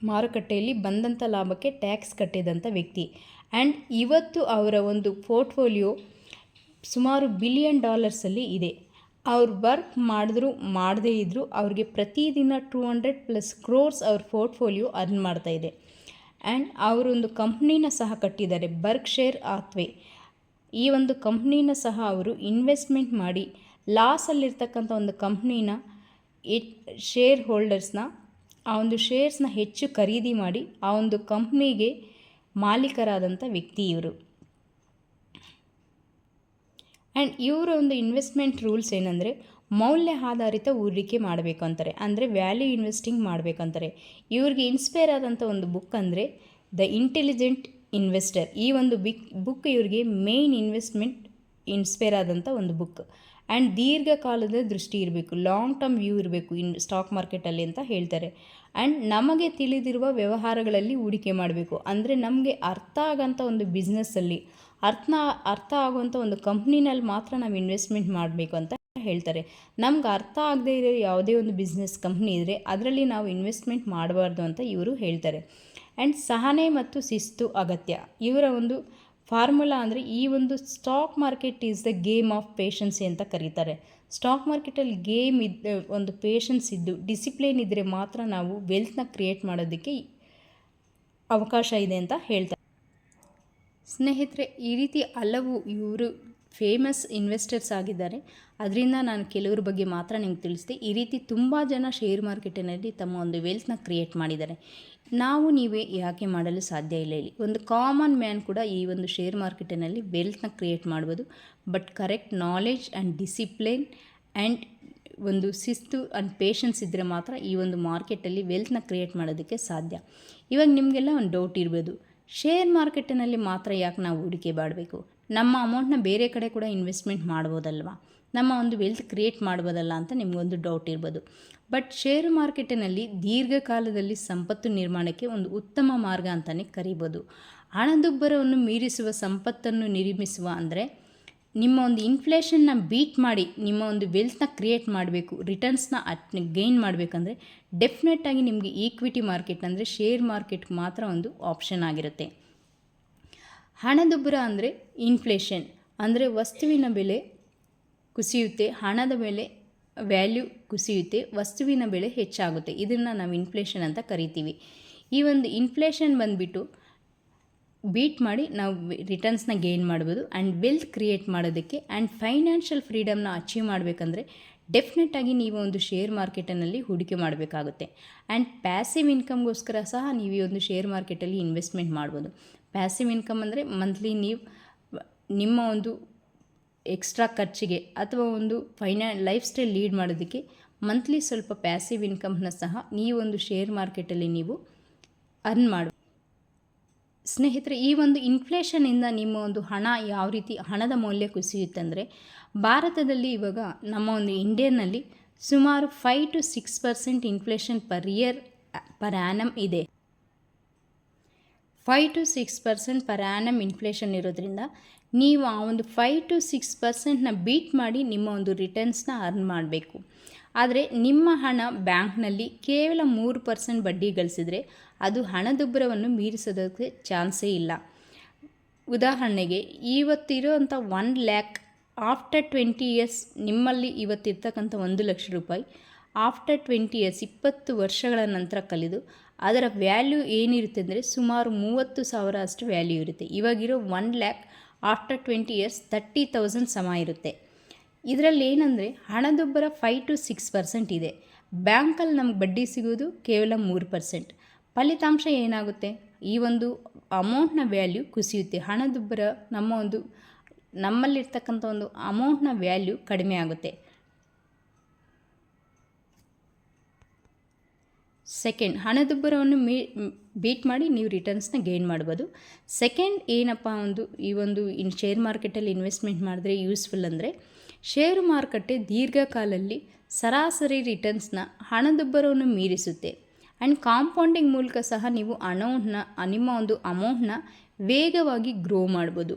ಮಾರುಕಟ್ಟೆಯಲ್ಲಿ ಬಂದಂಥ ಲಾಭಕ್ಕೆ ಟ್ಯಾಕ್ಸ್ ಕಟ್ಟಿದಂಥ ವ್ಯಕ್ತಿ. ಆ್ಯಂಡ್ ಇವತ್ತು ಅವರ ಒಂದು ಪೋರ್ಟ್ಫೋಲಿಯೋ ಸುಮಾರು $1 billion ಇದೆ. ಅವ್ರು ವರ್ಕ್ ಮಾಡಿದ್ರು ಮಾಡದೇ ಇದ್ದರೂ ಅವ್ರಿಗೆ ಪ್ರತಿದಿನ 200+ crores ಅವ್ರ ಪೋರ್ಟ್ಫೋಲಿಯೋ ಅರ್ನ್ ಮಾಡ್ತಾ ಇದೆ. ಆ್ಯಂಡ್ ಅವರೊಂದು ಕಂಪ್ನಿನ ಸಹ ಕಟ್ಟಿದ್ದಾರೆ, ಬರ್ಕ್ಷೈರ್ ಹಾಥ್ವೇ. ಈ ಒಂದು ಕಂಪ್ನಿನ ಸಹ ಅವರು ಇನ್ವೆಸ್ಟ್ಮೆಂಟ್ ಮಾಡಿ ಲಾಸಲ್ಲಿರ್ತಕ್ಕಂಥ ಒಂದು ಕಂಪ್ನಿನ ಶೇರ್ ಹೋಲ್ಡರ್ಸ್ನ, ಆ ಒಂದು ಶೇರ್ಸ್ನ ಹೆಚ್ಚು ಖರೀದಿ ಮಾಡಿ ಆ ಒಂದು ಕಂಪ್ನಿಗೆ ಮಾಲೀಕರಾದಂಥ ವ್ಯಕ್ತಿ ಇವರು. ಆ್ಯಂಡ್ ಇವರ ಒಂದು ಇನ್ವೆಸ್ಟ್ಮೆಂಟ್ ರೂಲ್ಸ್ ಏನಂದರೆ ಮೌಲ್ಯ ಆಧಾರಿತ ಹೂಡಿಕೆ ಮಾಡಬೇಕು ಅಂತಾರೆ, ಅಂದರೆ ವ್ಯಾಲ್ಯೂ ಇನ್ವೆಸ್ಟಿಂಗ್ ಮಾಡಬೇಕಂತಾರೆ. ಇವ್ರಿಗೆ ಇನ್ಸ್ಪೈರ್ ಆದಂಥ ಒಂದು ಬುಕ್ ಅಂದರೆ ದ ಇಂಟೆಲಿಜೆಂಟ್ ಇನ್ವೆಸ್ಟರ್. ಈ ಒಂದು ಬುಕ್ ಇವರಿಗೆ ಮೇನ್ ಇನ್ವೆಸ್ಟ್ಮೆಂಟ್ ಇನ್ಸ್ಪೈರ್ ಆದಂಥ ಒಂದು ಬುಕ್. ಆ್ಯಂಡ್ ದೀರ್ಘಕಾಲದ ದೃಷ್ಟಿ ಇರಬೇಕು, ಲಾಂಗ್ ಟರ್ಮ್ ವ್ಯೂ ಇರಬೇಕು ಸ್ಟಾಕ್ ಮಾರ್ಕೆಟಲ್ಲಿ ಅಂತ ಹೇಳ್ತಾರೆ. ಆ್ಯಂಡ್ ನಮಗೆ ತಿಳಿದಿರುವ ವ್ಯವಹಾರಗಳಲ್ಲಿ ಹೂಡಿಕೆ ಮಾಡಬೇಕು, ಅಂದರೆ ನಮಗೆ ಅರ್ಥ ಆಗೋಂಥ ಒಂದು ಬಿಸ್ನೆಸ್ಸಲ್ಲಿ ಅರ್ಥ ಆಗುವಂಥ ಒಂದು ಕಂಪ್ನಿನಲ್ಲಿ ಮಾತ್ರ ನಾವು ಇನ್ವೆಸ್ಟ್ಮೆಂಟ್ ಮಾಡಬೇಕು ಅಂತ ಹೇಳ್ತಾರೆ. ನಮ್ಗೆ ಅರ್ಥ ಆಗದೇ ಇರೋ ಯಾವುದೇ ಒಂದು ಬಿಸ್ನೆಸ್ ಕಂಪ್ನಿ ಇದ್ದರೆ ಅದರಲ್ಲಿ ನಾವು ಇನ್ವೆಸ್ಟ್ಮೆಂಟ್ ಮಾಡಬಾರ್ದು ಅಂತ ಇವರು ಹೇಳ್ತಾರೆ. ಆ್ಯಂಡ್ ಸಹನೆ ಮತ್ತು ಶಿಸ್ತು ಅಗತ್ಯ. ಇವರ ಒಂದು ಫಾರ್ಮುಲಾ ಅಂದರೆ ಈ ಒಂದು stock market is the game of patience ಅಂತ ಕರೀತಾರೆ. ಸ್ಟಾಕ್ ಮಾರ್ಕೆಟಲ್ಲಿ ಒಂದು ಪೇಷನ್ಸ್ ಇದ್ದು ಡಿಸಿಪ್ಲಿನ್ ಇದ್ದರೆ ಮಾತ್ರ ನಾವು ವೆಲ್ತ್ನ ಕ್ರಿಯೇಟ್ ಮಾಡೋದಕ್ಕೆ ಅವಕಾಶ ಇದೆ ಅಂತ ಹೇಳ್ತಾರೆ. ಸ್ನೇಹಿತರೆ, ಈ ರೀತಿ ಹಲವು ಇವರು ಫೇಮಸ್ ಇನ್ವೆಸ್ಟರ್ಸ್ ಆಗಿದ್ದಾರೆ. ಅದರಿಂದ ನಾನು ಕೆಲವ್ರ ಬಗ್ಗೆ ಮಾತ್ರ ನಿಮ್ಗೆ ತಿಳಿಸ್ದೆ. ಈ ರೀತಿ ತುಂಬ ಜನ ಶೇರ್ ಮಾರ್ಕೆಟಿನಲ್ಲಿ ತಮ್ಮ ಒಂದು ವೆಲ್ತ್ನ ಕ್ರಿಯೇಟ್ ಮಾಡಿದ್ದಾರೆ. ನೀವೇ ಯಾಕೆ ಮಾಡಲು ಸಾಧ್ಯ ಇಲ್ಲ? ಇಲ್ಲಿ ಒಂದು ಕಾಮನ್ ಮ್ಯಾನ್ ಕೂಡ ಈ ಒಂದು ಶೇರ್ ಮಾರ್ಕೆಟಿನಲ್ಲಿ ವೆಲ್ತ್ನ ಕ್ರಿಯೇಟ್ ಮಾಡ್ಬೋದು. But correct knowledge and discipline and ಒಂದು ಶಿಸ್ತು ಆ್ಯಂಡ್ ಪೇಷನ್ಸ್ ಇದ್ದರೆ ಮಾತ್ರ ಈ ಒಂದು ಮಾರ್ಕೆಟಲ್ಲಿ ವೆಲ್ತ್ನ ಕ್ರಿಯೇಟ್ ಮಾಡೋದಕ್ಕೆ ಸಾಧ್ಯ. ಇವಾಗ ನಿಮಗೆಲ್ಲ ಒಂದು ಡೌಟ್ ಇರ್ಬೋದು, ಶೇರ್ ಮಾರ್ಕೆಟಿನಲ್ಲಿ ಮಾತ್ರ ಯಾಕೆ ನಾವು ಹೂಡಿಕೆ ಮಾಡಬೇಕು? ನಮ್ಮ ಅಮೌಂಟ್ನ ಬೇರೆ ಕಡೆ ಕೂಡ ಇನ್ವೆಸ್ಟ್ಮೆಂಟ್ ಮಾಡ್ಬೋದಲ್ವ, ನಮ್ಮ ಒಂದು ವೆಲ್ತ್ ಕ್ರಿಯೇಟ್ ಮಾಡ್ಬೋದಲ್ಲ ಅಂತ ನಿಮಗೊಂದು ಡೌಟ್ ಇರ್ಬೋದು. ಬಟ್ ಶೇರು ಮಾರ್ಕೆಟಿನಲ್ಲಿ ದೀರ್ಘಕಾಲದಲ್ಲಿ ಸಂಪತ್ತು ನಿರ್ಮಾಣಕ್ಕೆ ಒಂದು ಉತ್ತಮ ಮಾರ್ಗ ಅಂತಲೇ ಕರಿಬೋದು. ಹಣದುಬ್ಬರವನ್ನು ಮೀರಿಸುವ ಸಂಪತ್ತನ್ನು ನಿರ್ಮಿಸುವ ಅಂದರೆ ನಿಮ್ಮ ಒಂದು ಇನ್ಫ್ಲೇಷನ್ನ ಬೀಟ್ ಮಾಡಿ ನಿಮ್ಮ ಒಂದು ವೆಲ್ತ್ನ ಕ್ರಿಯೇಟ್ ಮಾಡಬೇಕು, ರಿಟರ್ನ್ಸ್ನ ಗೈನ್ ಮಾಡಬೇಕಂದ್ರೆ ಡೆಫಿನೆಟ್ಟಾಗಿ ನಿಮಗೆ ಈಕ್ವಿಟಿ ಮಾರ್ಕೆಟ್ ಅಂದರೆ ಶೇರ್ ಮಾರ್ಕೆಟ್ ಮಾತ್ರ ಒಂದು ಆಪ್ಷನ್ ಆಗಿರುತ್ತೆ. ಹಣದುಬ್ಬರ ಅಂದರೆ ಇನ್ಫ್ಲೇಷನ್ ಅಂದರೆ ವಸ್ತುವಿನ ಬೆಲೆ ಕುಸಿಯುತ್ತೆ, ಹಣದ ಬೆಲೆ ವ್ಯಾಲ್ಯೂ ಕುಸಿಯುತ್ತೆ, ವಸ್ತುವಿನ ಬೆಲೆ ಹೆಚ್ಚಾಗುತ್ತೆ. ಇದನ್ನು ನಾವು ಇನ್ಫ್ಲೇಷನ್ ಅಂತ ಕರಿತೀವಿ. ಈ ಒಂದು ಇನ್ಫ್ಲೇಷನ್ ಬಂದುಬಿಟ್ಟು ಬೀಟ್ ಮಾಡಿ ನಾವು ರಿಟರ್ನ್ಸ್ನ ಗೇನ್ ಮಾಡ್ಬೋದು. ಆ್ಯಂಡ್ ವೆಲ್ತ್ ಕ್ರಿಯೇಟ್ ಮಾಡೋದಕ್ಕೆ ಆ್ಯಂಡ್ ಫೈನಾನ್ಷಿಯಲ್ ಫ್ರೀಡಮ್ನ ಅಚೀವ್ ಮಾಡಬೇಕಂದ್ರೆ ಡೆಫಿನೆಟ್ಟಾಗಿ ನೀವು ಒಂದು ಶೇರ್ ಮಾರ್ಕೆಟಲ್ಲಿ ಹೂಡಿಕೆ ಮಾಡಬೇಕಾಗುತ್ತೆ. ಆ್ಯಂಡ್ ಪ್ಯಾಸಿವ್ ಇನ್ಕಮ್ಗೋಸ್ಕರ ಸಹ ನೀವು ಈ ಒಂದು ಶೇರ್ ಮಾರ್ಕೆಟಲ್ಲಿ ಇನ್ವೆಸ್ಟ್ಮೆಂಟ್ ಮಾಡ್ಬೋದು. ಪ್ಯಾಸಿವ್ ಇನ್ಕಮ್ ಅಂದರೆ ಮಂತ್ಲಿ ನೀವು ನಿಮ್ಮ ಒಂದು ಎಕ್ಸ್ಟ್ರಾ ಖರ್ಚಿಗೆ ಅಥವಾ ಒಂದು ಲೈಫ್ ಸ್ಟೈಲ್ ಲೀಡ್ ಮಾಡೋದಕ್ಕೆ ಮಂತ್ಲಿ ಸ್ವಲ್ಪ ಪ್ಯಾಸಿವ್ ಇನ್ಕಮ್ನ ಸಹ ಈ ಒಂದು ಶೇರ್ ಮಾರ್ಕೆಟಲ್ಲಿ ನೀವು ಅರ್ನ್ ಮಾಡಿ. ಸ್ನೇಹಿತರೆ, ಈ ಒಂದು ಇನ್ಫ್ಲೇಷನಿಂದ ನಿಮ್ಮ ಒಂದು ಹಣ ಯಾವ ರೀತಿ ಹಣದ ಮೌಲ್ಯ ಕುಸಿಯುತ್ತಂದರೆ ಭಾರತದಲ್ಲಿ ಇವಾಗ ನಮ್ಮ ಒಂದು ಇಂಡಿಯಾನಲ್ಲಿ ಸುಮಾರು 5 to 6% ಇನ್ಫ್ಲೇಷನ್ ಪರ್ ಆ್ಯನಮ್ ಇದೆ. 5 to 6% ಪರ್ ಆ್ಯನಮ್ ಇನ್ಫ್ಲೇಷನ್ ಇರೋದ್ರಿಂದ ನೀವು ಆ ಒಂದು 5 to 6%ನ ಬೀಟ್ ಮಾಡಿ ನಿಮ್ಮ ಒಂದು ರಿಟರ್ನ್ಸ್ನ ಅರ್ನ್ ಮಾಡಬೇಕು. ಆದರೆ ನಿಮ್ಮ ಹಣ ಬ್ಯಾಂಕ್ನಲ್ಲಿ ಕೇವಲ 3% ಬಡ್ಡಿ ಗಳಿಸಿದರೆ ಅದು ಹಣದುಬ್ಬರವನ್ನು ಮೀರಿಸೋದಕ್ಕೆ ಚಾನ್ಸೇ ಇಲ್ಲ. ಉದಾಹರಣೆಗೆ ಇವತ್ತಿರೋಂಥ 1 lakh ಆಫ್ಟರ್ 20 years ನಿಮ್ಮಲ್ಲಿ ಇವತ್ತಿರ್ತಕ್ಕಂಥ 1 ಲಕ್ಷ ರೂಪಾಯಿ ಆಫ್ಟರ್ 20 years 20 ವರ್ಷಗಳ ನಂತರ ಕಲಿದು ಅದರ ವ್ಯಾಲ್ಯೂ ಏನಿರುತ್ತೆ ಅಂದರೆ ಸುಮಾರು 30,000 ಅಷ್ಟು ವ್ಯಾಲ್ಯೂ ಇರುತ್ತೆ. ಇವಾಗಿರೋ 1 lakh ಆಫ್ಟರ್ 20 years 30,000 ಸಮ ಇರುತ್ತೆ. ಇದರಲ್ಲಿ ಏನಂದರೆ ಹಣದುಬ್ಬರ 5 to 6% ಇದೆ. ಬ್ಯಾಂಕಲ್ಲಿ ನಮ್ಗೆ ಬಡ್ಡಿ ಸಿಗೋದು ಕೇವಲ 3%. ಫಲಿತಾಂಶ ಏನಾಗುತ್ತೆ, ಈ ಒಂದು ಅಮೌಂಟ್ನ ವ್ಯಾಲ್ಯೂ ಕುಸಿಯುತ್ತೆ. ಹಣದುಬ್ಬರ ನಮ್ಮಲ್ಲಿರ್ತಕ್ಕಂಥ ಒಂದು ಅಮೌಂಟ್ನ ವ್ಯಾಲ್ಯೂ ಕಡಿಮೆ ಆಗುತ್ತೆ. ಸೆಕೆಂಡ್, ಹಣದುಬ್ಬರವನ್ನು ಬೀಟ್ ಮಾಡಿ ನೀವು ರಿಟರ್ನ್ಸ್ನ ಗೇನ್ ಮಾಡ್ಬೋದು. ಸೆಕೆಂಡ್ ಏನಪ್ಪ ಈ ಒಂದು ಶೇರ್ ಮಾರ್ಕೆಟಲ್ಲಿ ಇನ್ವೆಸ್ಟ್ಮೆಂಟ್ ಮಾಡಿದ್ರೆ ಯೂಸ್ಫುಲ್ ಅಂದರೆ ಷೇರು ಮಾರುಕಟ್ಟೆ ದೀರ್ಘಕಾಲದಲ್ಲಿ ಸರಾಸರಿ ರಿಟರ್ನ್ಸ್ನ ಹಣದುಬ್ಬರವನ್ನು ಮೀರಿಸುತ್ತೆ. ಆ್ಯಂಡ್ ಕಾಂಪೌಂಡಿಂಗ್ ಮೂಲಕ ಸಹ ನೀವು ನಿಮ್ಮ ಒಂದು ಅಮೌಂಟ್ನ ವೇಗವಾಗಿ ಗ್ರೋ ಮಾಡ್ಬೋದು.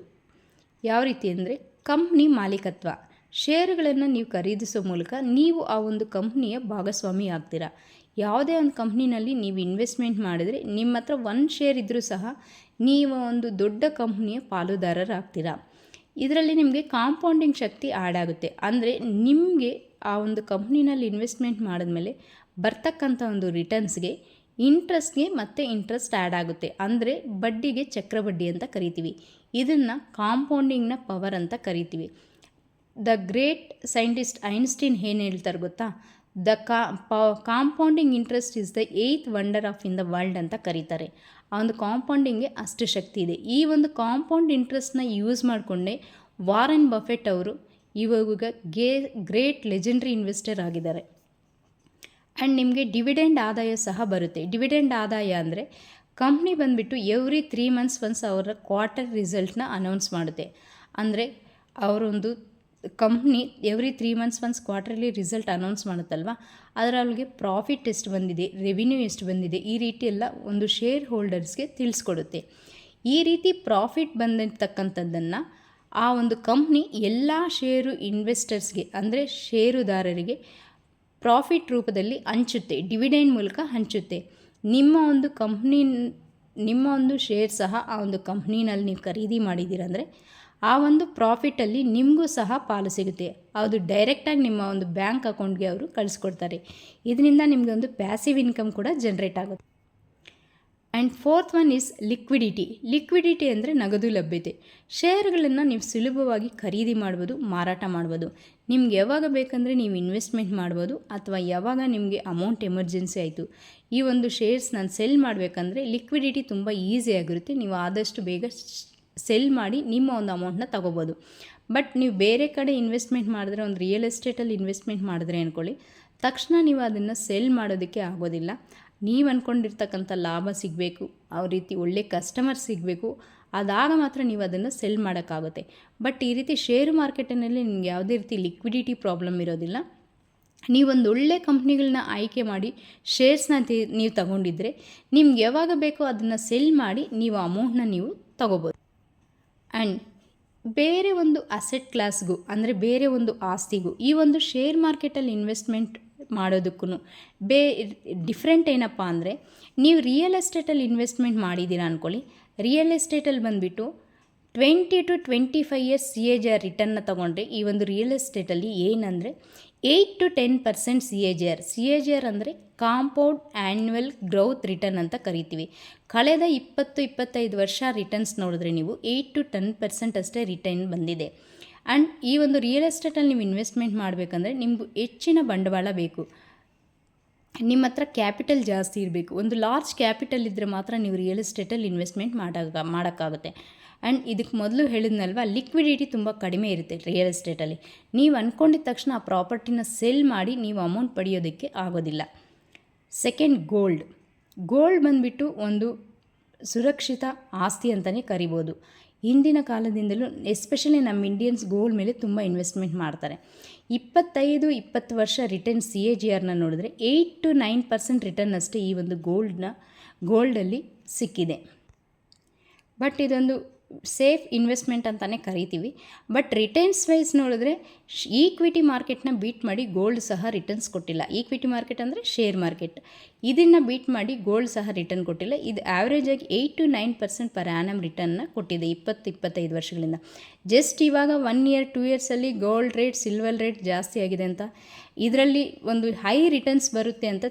ಯಾವ ರೀತಿ ಅಂದರೆ ಕಂಪ್ನಿ ಮಾಲೀಕತ್ವ, ಷೇರುಗಳನ್ನು ನೀವು ಖರೀದಿಸೋ ಮೂಲಕ ನೀವು ಆ ಒಂದು ಕಂಪ್ನಿಯ ಭಾಗಸ್ವಾಮಿ ಆಗ್ತೀರಾ. ಯಾವುದೇ ಒಂದು ಕಂಪ್ನಿನಲ್ಲಿ ನೀವು ಇನ್ವೆಸ್ಟ್ಮೆಂಟ್ ಮಾಡಿದರೆ ನಿಮ್ಮ ಹತ್ರ 1 ಶೇರ್ ಇದ್ದರೂ ಸಹ ನೀವು ಒಂದು ದೊಡ್ಡ ಕಂಪ್ನಿಯ ಪಾಲುದಾರರಾಗ್ತೀರಾ. ಇದರಲ್ಲಿ ನಿಮಗೆ ಕಾಂಪೌಂಡಿಂಗ್ ಶಕ್ತಿ ಆ್ಯಡ್ ಆಗುತ್ತೆ. ಅಂದರೆ ನಿಮಗೆ ಆ ಒಂದು ಕಂಪ್ನಿನಲ್ಲಿ ಇನ್ವೆಸ್ಟ್ಮೆಂಟ್ ಮಾಡಿದ್ಮೇಲೆ ಬರ್ತಕ್ಕಂಥ ಒಂದು ರಿಟರ್ನ್ಸ್ಗೆ ಇಂಟ್ರೆಸ್ಟ್ಗೆ ಮತ್ತು ಇಂಟ್ರೆಸ್ಟ್ ಆ್ಯಡ್ ಆಗುತ್ತೆ. ಅಂದರೆ ಬಡ್ಡಿಗೆ ಚಕ್ರಬಡ್ಡಿ ಅಂತ ಕರಿತೀವಿ. ಇದನ್ನು ಕಾಂಪೌಂಡಿಂಗ್ನ ಪವರ್ ಅಂತ ಕರಿತೀವಿ. ದ ಗ್ರೇಟ್ ಸೈಂಟಿಸ್ಟ್ ಐನ್ಸ್ಟೀನ್ ಏನು ಹೇಳ್ತಾರೆ ಗೊತ್ತಾ, compounding interest is the 8th wonder of in the world ಅಂತ ಕರೀತಾರೆ. ಆ ಒಂದು ಕಾಂಪೌಂಡಿಂಗ್ಗೆ ಅಷ್ಟು ಶಕ್ತಿ ಇದೆ. ಈ ಒಂದು ಕಾಂಪೌಂಡ್ ಇಂಟ್ರೆಸ್ಟ್ನ ಯೂಸ್ ಮಾಡಿಕೊಂಡೇ ವಾರೆನ್ ಬಫೆಟ್ ಅವರು ಇವಾಗ ಗ್ರೇಟ್ ಲೆಜೆಂಡ್ರಿ ಇನ್ವೆಸ್ಟರ್ ಆಗಿದ್ದಾರೆ. ಆ್ಯಂಡ್ ನಿಮಗೆ ಡಿವಿಡೆಂಡ್ ಆದಾಯ ಸಹ ಬರುತ್ತೆ. ಡಿವಿಡೆಂಡ್ ಆದಾಯ ಅಂದರೆ ಕಂಪ್ನಿ ಬಂದುಬಿಟ್ಟು ಎವ್ರಿ 3 months ಒನ್ಸ್ ಅವರ ಕ್ವಾರ್ಟರ್ ರಿಸಲ್ಟ್ನ ಅನೌನ್ಸ್ ಮಾಡುತ್ತೆ. ಅಂದರೆ ಅವರೊಂದು company every 3 months once quarterly result announce ಮಾಡುತ್ತಲ್ವ, ಅದರೊಳಗೆ ಪ್ರಾಫಿಟ್ ಎಷ್ಟು ಬಂದಿದೆ, ರೆವಿನ್ಯೂ ಎಷ್ಟು ಬಂದಿದೆ, ಈ ರೀತಿ ಎಲ್ಲ ಒಂದು ಶೇರ್ ಹೋಲ್ಡರ್ಸ್ಗೆ ತಿಳಿಸ್ಕೊಡುತ್ತೆ. ಈ ರೀತಿ ಪ್ರಾಫಿಟ್ ಬಂದಿರ್ತಕ್ಕಂಥದ್ದನ್ನು ಆ ಒಂದು ಕಂಪ್ನಿ ಎಲ್ಲ ಷೇರು ಇನ್ವೆಸ್ಟರ್ಸ್ಗೆ ಅಂದರೆ ಷೇರುದಾರರಿಗೆ ಪ್ರಾಫಿಟ್ ರೂಪದಲ್ಲಿ ಹಂಚುತ್ತೆ, ಡಿವಿಡೆಂಡ್ ಮೂಲಕ ಹಂಚುತ್ತೆ. ನಿಮ್ಮ ಒಂದು ಶೇರ್ ಸಹ ಆ ಒಂದು ಕಂಪ್ನಿನಲ್ಲಿ ನೀವು ಖರೀದಿ ಮಾಡಿದ್ದೀರಂದರೆ ಆ ಒಂದು ಪ್ರಾಫಿಟಲ್ಲಿ ನಿಮಗೂ ಸಹ ಪಾಲು ಸಿಗುತ್ತೆ. ಅದು ಡೈರೆಕ್ಟಾಗಿ ನಿಮ್ಮ ಒಂದು ಬ್ಯಾಂಕ್ ಅಕೌಂಟ್ಗೆ ಅವರು ಕಳಿಸ್ಕೊಡ್ತಾರೆ. ಇದರಿಂದ ನಿಮಗೆ ಒಂದು ಪ್ಯಾಸಿವ್ ಇನ್ಕಮ್ ಕೂಡ ಜನ್ರೇಟ್ ಆಗುತ್ತೆ. And 4th one is liquidity. Liquidity ಅಂದರೆ ನಗದು ಲಭ್ಯತೆ. ಶೇರ್ಗಳನ್ನು ನೀವು ಸುಲಭವಾಗಿ ಖರೀದಿ ಮಾಡ್ಬೋದು, ಮಾರಾಟ ಮಾಡ್ಬೋದು. ನಿಮ್ಗೆ ಯಾವಾಗ ಬೇಕಂದರೆ ನೀವು ಇನ್ವೆಸ್ಟ್ಮೆಂಟ್ ಮಾಡ್ಬೋದು, ಅಥವಾ ಯಾವಾಗ ನಿಮಗೆ ಅಮೌಂಟ್ ಎಮರ್ಜೆನ್ಸಿ ಆಯಿತು ಈ ಒಂದು ಶೇರ್ಸ್ ನಾನು ಸೆಲ್ ಮಾಡಬೇಕಂದ್ರೆ ಲಿಕ್ವಿಡಿಟಿ ತುಂಬ ಈಸಿಯಾಗಿರುತ್ತೆ. ನೀವು ಆದಷ್ಟು ಬೇಗ ಸೆಲ್ ಮಾಡಿ ನಿಮ್ಮ ಒಂದು ಅಮೌಂಟ್ನ ತಗೋಬೋದು. ಬಟ್ ನೀವು ಬೇರೆ ಕಡೆ ಇನ್ವೆಸ್ಟ್ಮೆಂಟ್ ಮಾಡಿದ್ರೆ, ಒಂದು ರಿಯಲ್ ಎಸ್ಟೇಟಲ್ಲಿ ಇನ್ವೆಸ್ಟ್ಮೆಂಟ್ ಮಾಡಿದ್ರೆ ಅಂದ್ಕೊಳ್ಳಿ, ತಕ್ಷಣ ನೀವು ಅದನ್ನು ಸೆಲ್ ಮಾಡೋದಕ್ಕೆ ಆಗೋದಿಲ್ಲ. ನೀವು ಅಂದ್ಕೊಂಡಿರ್ತಕ್ಕಂಥ ಲಾಭ ಸಿಗಬೇಕು, ಆ ರೀತಿ ಒಳ್ಳೆ ಕಸ್ಟಮರ್ ಸಿಗಬೇಕು, ಅದಾಗ ಮಾತ್ರ ನೀವು ಅದನ್ನು ಸೆಲ್ ಮಾಡೋಕ್ಕಾಗುತ್ತೆ. ಬಟ್ ಈ ರೀತಿ ಶೇರು ಮಾರ್ಕೆಟಿನಲ್ಲಿ ನಿಮ್ಗೆ ಯಾವುದೇ ರೀತಿ ಲಿಕ್ವಿಡಿಟಿ ಪ್ರಾಬ್ಲಮ್ ಇರೋದಿಲ್ಲ. ನೀವೊಂದು ಒಳ್ಳೆ ಕಂಪ್ನಿಗಳನ್ನ ಆಯ್ಕೆ ಮಾಡಿ ಶೇರ್ಸ್ನ ನೀವು ತಗೊಂಡಿದ್ರೆ ನಿಮ್ಗೆ ಯಾವಾಗ ಬೇಕೋ ಅದನ್ನು ಸೆಲ್ ಮಾಡಿ ನೀವು ಅಮೌಂಟ್ನ ನೀವು ತಗೋಬೋದು. ಆ್ಯಂಡ್ ಬೇರೆ ಒಂದು ಅಸೆಟ್ ಕ್ಲಾಸ್ಗೂ ಅಂದರೆ ಬೇರೆ ಒಂದು ಆಸ್ತಿಗೂ ಈ ಒಂದು ಶೇರ್ ಮಾರ್ಕೆಟಲ್ಲಿ ಇನ್ವೆಸ್ಟ್ಮೆಂಟ್ ಮಾಡೋದಕ್ಕೂ ಬೇ ಡಿಫ್ರೆಂಟ್ ಏನಪ್ಪ ಅಂದರೆ, ನೀವು ರಿಯಲ್ ಎಸ್ಟೇಟಲ್ಲಿ ಇನ್ವೆಸ್ಟ್ಮೆಂಟ್ ಮಾಡಿದ್ದೀರಾ ಅಂದ್ಕೊಳ್ಳಿ. ರಿಯಲ್ ಎಸ್ಟೇಟಲ್ಲಿ ಬಂದುಬಿಟ್ಟು 20 to 25 ಇಯರ್ಸ್ CAGR ರಿಟರ್ನ್ನ ತೊಗೊಂಡ್ರೆ ಈ ಒಂದು ರಿಯಲ್ ಎಸ್ಟೇಟಲ್ಲಿ ಏನಂದರೆ 8 to 10% CAGR ಅಂದರೆ ಕಾಂಪೌಂಡ್ ಆ್ಯನ್ಯುವಲ್ ಗ್ರೋತ್ ರಿಟರ್ನ್ ಅಂತ ಕರಿತೀವಿ. ಕಳೆದ 20-25 ವರ್ಷ ರಿಟರ್ನ್ಸ್ ನೋಡಿದ್ರೆ ನೀವು 8 to 10% ಅಷ್ಟೇ ರಿಟರ್ನ್ ಬಂದಿದೆ. ಆ್ಯಂಡ್ ಈ ಒಂದು ರಿಯಲ್ ಎಸ್ಟೇಟಲ್ಲಿ ನೀವು ಇನ್ವೆಸ್ಟ್ಮೆಂಟ್ ಮಾಡಬೇಕಂದ್ರೆ ನಿಮಗೂ ಹೆಚ್ಚಿನ ಬಂಡವಾಳ ಬೇಕು, ನಿಮ್ಮ ಹತ್ರ ಕ್ಯಾಪಿಟಲ್ ಜಾಸ್ತಿ ಇರಬೇಕು. ಒಂದು ಲಾರ್ಜ್ ಕ್ಯಾಪಿಟಲ್ ಇದ್ದರೆ ಮಾತ್ರ ನೀವು ರಿಯಲ್ ಎಸ್ಟೇಟಲ್ಲಿ ಇನ್ವೆಸ್ಟ್ಮೆಂಟ್ ಮಾಡೋಕ್ಕಾಗುತ್ತೆ. ಆ್ಯಂಡ್ ಇದಕ್ಕೆ ಮೊದಲು ಹೇಳಿದ್ನಲ್ವ, ಲಿಕ್ವಿಡಿಟಿ ತುಂಬ ಕಡಿಮೆ ಇರುತ್ತೆ ರಿಯಲ್ ಎಸ್ಟೇಟಲ್ಲಿ. ನೀವು ಅಂದ್ಕೊಂಡಿದ್ದ ತಕ್ಷಣ ಆ ಪ್ರಾಪರ್ಟಿನ ಸೆಲ್ ಮಾಡಿ ನೀವು ಅಮೌಂಟ್ ಪಡೆಯೋದಕ್ಕೆ ಆಗೋದಿಲ್ಲ. ಸೆಕೆಂಡ್, ಗೋಲ್ಡ್ ಬಂದುಬಿಟ್ಟು ಒಂದು ಸುರಕ್ಷಿತ ಆಸ್ತಿ ಅಂತಲೇ ಕರಿಬೋದು. ಹಿಂದಿನ ಕಾಲದಿಂದಲೂ ಎಸ್ಪೆಷಲಿ ನಮ್ಮ ಇಂಡಿಯನ್ಸ್ ಗೋಲ್ಡ್ ಮೇಲೆ ತುಂಬ ಇನ್ವೆಸ್ಟ್ಮೆಂಟ್ ಮಾಡ್ತಾರೆ. 25-20 ವರ್ಷ ರಿಟರ್ನ್ CAGRನ ನೋಡಿದ್ರೆ 8 to 9% ರಿಟರ್ನ್ ಅಷ್ಟೇ ಈ ಒಂದು ಗೋಲ್ಡಲ್ಲಿ ಸಿಕ್ಕಿದೆ. ಬಟ್ ಇದೊಂದು ಸೇಫ್ ಇನ್ವೆಸ್ಟ್ಮೆಂಟ್ ಅಂತಲೇ ಕರಿತೀವಿ. ಬಟ್ ರಿಟರ್ನ್ಸ್ ವೈಸ್ ನೋಡಿದ್ರೆ ಈಕ್ವಿಟಿ ಮಾರ್ಕೆಟ್ನ ಬೀಟ್ ಮಾಡಿ ಗೋಲ್ಡ್ ಸಹ ರಿಟರ್ನ್ಸ್ ಕೊಟ್ಟಿಲ್ಲ. ಈಕ್ವಿಟಿ ಮಾರ್ಕೆಟ್ ಅಂದರೆ ಶೇರ್ ಮಾರ್ಕೆಟ್, ಇದನ್ನು ಬೀಟ್ ಮಾಡಿ ಗೋಲ್ಡ್ ಸಹ ರಿಟರ್ನ್ ಕೊಟ್ಟಿಲ್ಲ. ಇದು ಆ್ಯಾವ್ರೇಜಾಗಿ 8 to 9% ಪರ್ ಆ್ಯನಮ್ ರಿಟರ್ನ್ನ ಕೊಟ್ಟಿದೆ 20-25 ವರ್ಷಗಳಿಂದ. ಜಸ್ಟ್ ಇವಾಗ 1 year 2 yearsಲ್ಲಿ ಗೋಲ್ಡ್ ರೇಟ್, ಸಿಲ್ವರ್ ರೇಟ್ ಜಾಸ್ತಿ ಆಗಿದೆ ಅಂತ ಇದರಲ್ಲಿ ಒಂದು ಹೈ ರಿಟರ್ನ್ಸ್ ಬರುತ್ತೆ ಅಂತ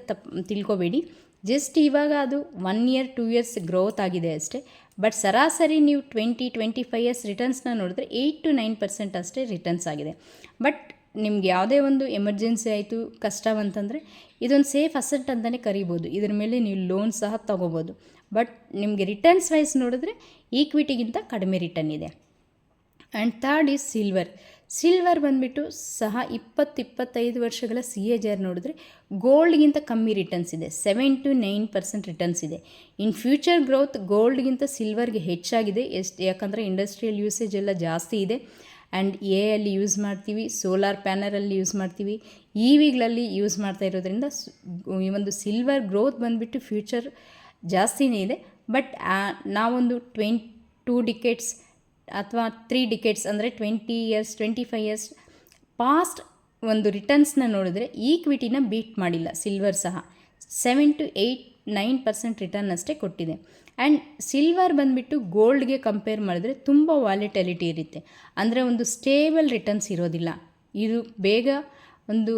ತಿಳ್ಕೊಬೇಡಿ. ಜಸ್ಟ್ ಇವಾಗ ಅದು 1 year 2 years ಗ್ರೋತ್ ಆಗಿದೆ ಅಷ್ಟೇ. ಬಟ್ ಸರಾಸರಿ ನೀವು 20-25 ಇಯರ್ಸ್ ರಿಟರ್ನ್ಸ್ನ ನೋಡಿದ್ರೆ 8 to 9% ಅಷ್ಟೇ ರಿಟರ್ನ್ಸ್ ಆಗಿದೆ. ಬಟ್ ನಿಮ್ಗೆ ಯಾವುದೇ ಒಂದು ಎಮರ್ಜೆನ್ಸಿ ಆಯಿತು, ಕಷ್ಟ ಅಂತಂದರೆ ಇದೊಂದು ಸೇಫ್ ಅಸೆಟ್ ಅಂತಲೇ ಕರಿಬೋದು. ಇದ್ರ ಮೇಲೆ ನೀವು ಲೋನ್ ಸಹ ತೊಗೋಬೋದು. ಬಟ್ ನಿಮಗೆ ರಿಟರ್ನ್ಸ್ ವೈಸ್ ನೋಡಿದ್ರೆ ಈಕ್ವಿಟಿಗಿಂತ ಕಡಿಮೆ ರಿಟರ್ನ್ ಇದೆ. ಆ್ಯಂಡ್ ಥರ್ಡ್ ಈಸ್ ಸಿಲ್ವರ್ ಬಂದುಬಿಟ್ಟು ಸಹ 20-25 ವರ್ಷಗಳ CAGR ನೋಡಿದ್ರೆ ಗೋಲ್ಡ್ಗಿಂತ ಕಮ್ಮಿ ರಿಟರ್ನ್ಸ್ ಇದೆ, 7 to 9% ರಿಟರ್ನ್ಸ್ ಇದೆ. ಇನ್ ಫ್ಯೂಚರ್ ಗ್ರೋತ್ ಗೋಲ್ಡ್ಗಿಂತ ಸಿಲ್ವರ್ಗೆ ಹೆಚ್ಚಾಗಿದೆ. ಯಾಕಂದರೆ ಇಂಡಸ್ಟ್ರಿಯಲ್ ಯೂಸೇಜ್ ಎಲ್ಲ ಜಾಸ್ತಿ ಇದೆ. ಆ್ಯಂಡ್ ಅಲ್ಲಿ ಯೂಸ್ ಮಾಡ್ತೀವಿ, ಸೋಲಾರ್ ಪ್ಯಾನಲಲ್ಲಿ ಯೂಸ್ ಮಾಡ್ತೀವಿ, EVಗಳಲ್ಲಿ ಯೂಸ್ ಮಾಡ್ತಾ ಇರೋದ್ರಿಂದ ಈ ಒಂದು ಸಿಲ್ವರ್ ಗ್ರೋತ್ ಬಂದುಬಿಟ್ಟು ಫ್ಯೂಚರ್ ಜಾಸ್ತಿನೇ ಇದೆ. ಬಟ್ ನಾವೊಂದು 2 decades ಅಥವಾ 3 decades ಅಂದರೆ 20 years 25 years ಪಾಸ್ಟ್ ಒಂದು ರಿಟರ್ನ್ಸ್ನ ನೋಡಿದ್ರೆ ಈಕ್ವಿಟಿನ ಬೀಟ್ ಮಾಡಿಲ್ಲ. ಸಿಲ್ವರ್ ಸಹ 7 to 8-9% ರಿಟರ್ನ್ ಅಷ್ಟೇ ಕೊಟ್ಟಿದೆ. ಆ್ಯಂಡ್ ಸಿಲ್ವರ್ ಬಂದುಬಿಟ್ಟು ಗೋಲ್ಡ್ಗೆ ಕಂಪೇರ್ ಮಾಡಿದ್ರೆ ತುಂಬ ವಾಲಿಟಿಲಿಟಿ ಇರುತ್ತೆ, ಅಂದರೆ ಒಂದು ಸ್ಟೇಬಲ್ ರಿಟರ್ನ್ಸ್ ಇರೋದಿಲ್ಲ. ಇದು ಬೇಗ ಒಂದು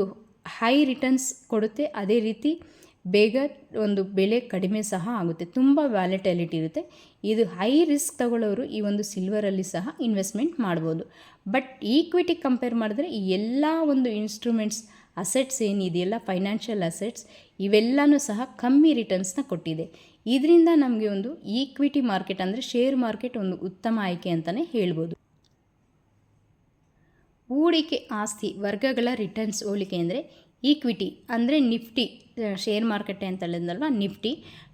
ಹೈ ರಿಟರ್ನ್ಸ್ ಕೊಡುತ್ತೆ, ಅದೇ ರೀತಿ ಬೇಗ ಒಂದು ಬೆಲೆ ಕಡಿಮೆ ಸಹ ಆಗುತ್ತೆ, ತುಂಬ ವ್ಯಾಲಿಟಿಲಿಟಿ ಇರುತ್ತೆ. ಇದು ಹೈ ರಿಸ್ಕ್ ತಗೊಳ್ಳೋರು ಈ ಒಂದು ಸಿಲ್ವರಲ್ಲಿ ಸಹ ಇನ್ವೆಸ್ಟ್ಮೆಂಟ್ ಮಾಡ್ಬೋದು. ಬಟ್ ಈಕ್ವಿಟಿ ಕಂಪೇರ್ ಮಾಡಿದ್ರೆ ಈ ಎಲ್ಲ ಒಂದು ಇನ್ಸ್ಟ್ರೂಮೆಂಟ್ಸ್ ಅಸೆಟ್ಸ್ ಏನಿದೆಯಲ್ಲ, ಫೈನಾನ್ಷಿಯಲ್ ಅಸೆಟ್ಸ್ ಇವೆಲ್ಲನೂ ಸಹ ಕಮ್ಮಿ ರಿಟರ್ನ್ಸ್ನ ಕೊಟ್ಟಿದೆ. ಇದರಿಂದ ನಮಗೆ ಒಂದು ಈಕ್ವಿಟಿ ಮಾರ್ಕೆಟ್ ಅಂದರೆ ಶೇರ್ ಮಾರ್ಕೆಟ್ ಒಂದು ಉತ್ತಮ ಆಯ್ಕೆ ಅಂತಲೇ ಹೇಳ್ಬೋದು. ಹೂಡಿಕೆ ಆಸ್ತಿ ವರ್ಗಗಳ ರಿಟರ್ನ್ಸ್ ಹೋಲಿಕೆ ಅಂದರೆ ಈಕ್ವಿಟಿ ಅಂದರೆ ನಿಫ್ಟಿ, ಶೇರ್ ಮಾರ್ಕೆಟ್ ಅಂತ ಹೇಳಿದ್ನಲ್ವ, Nifty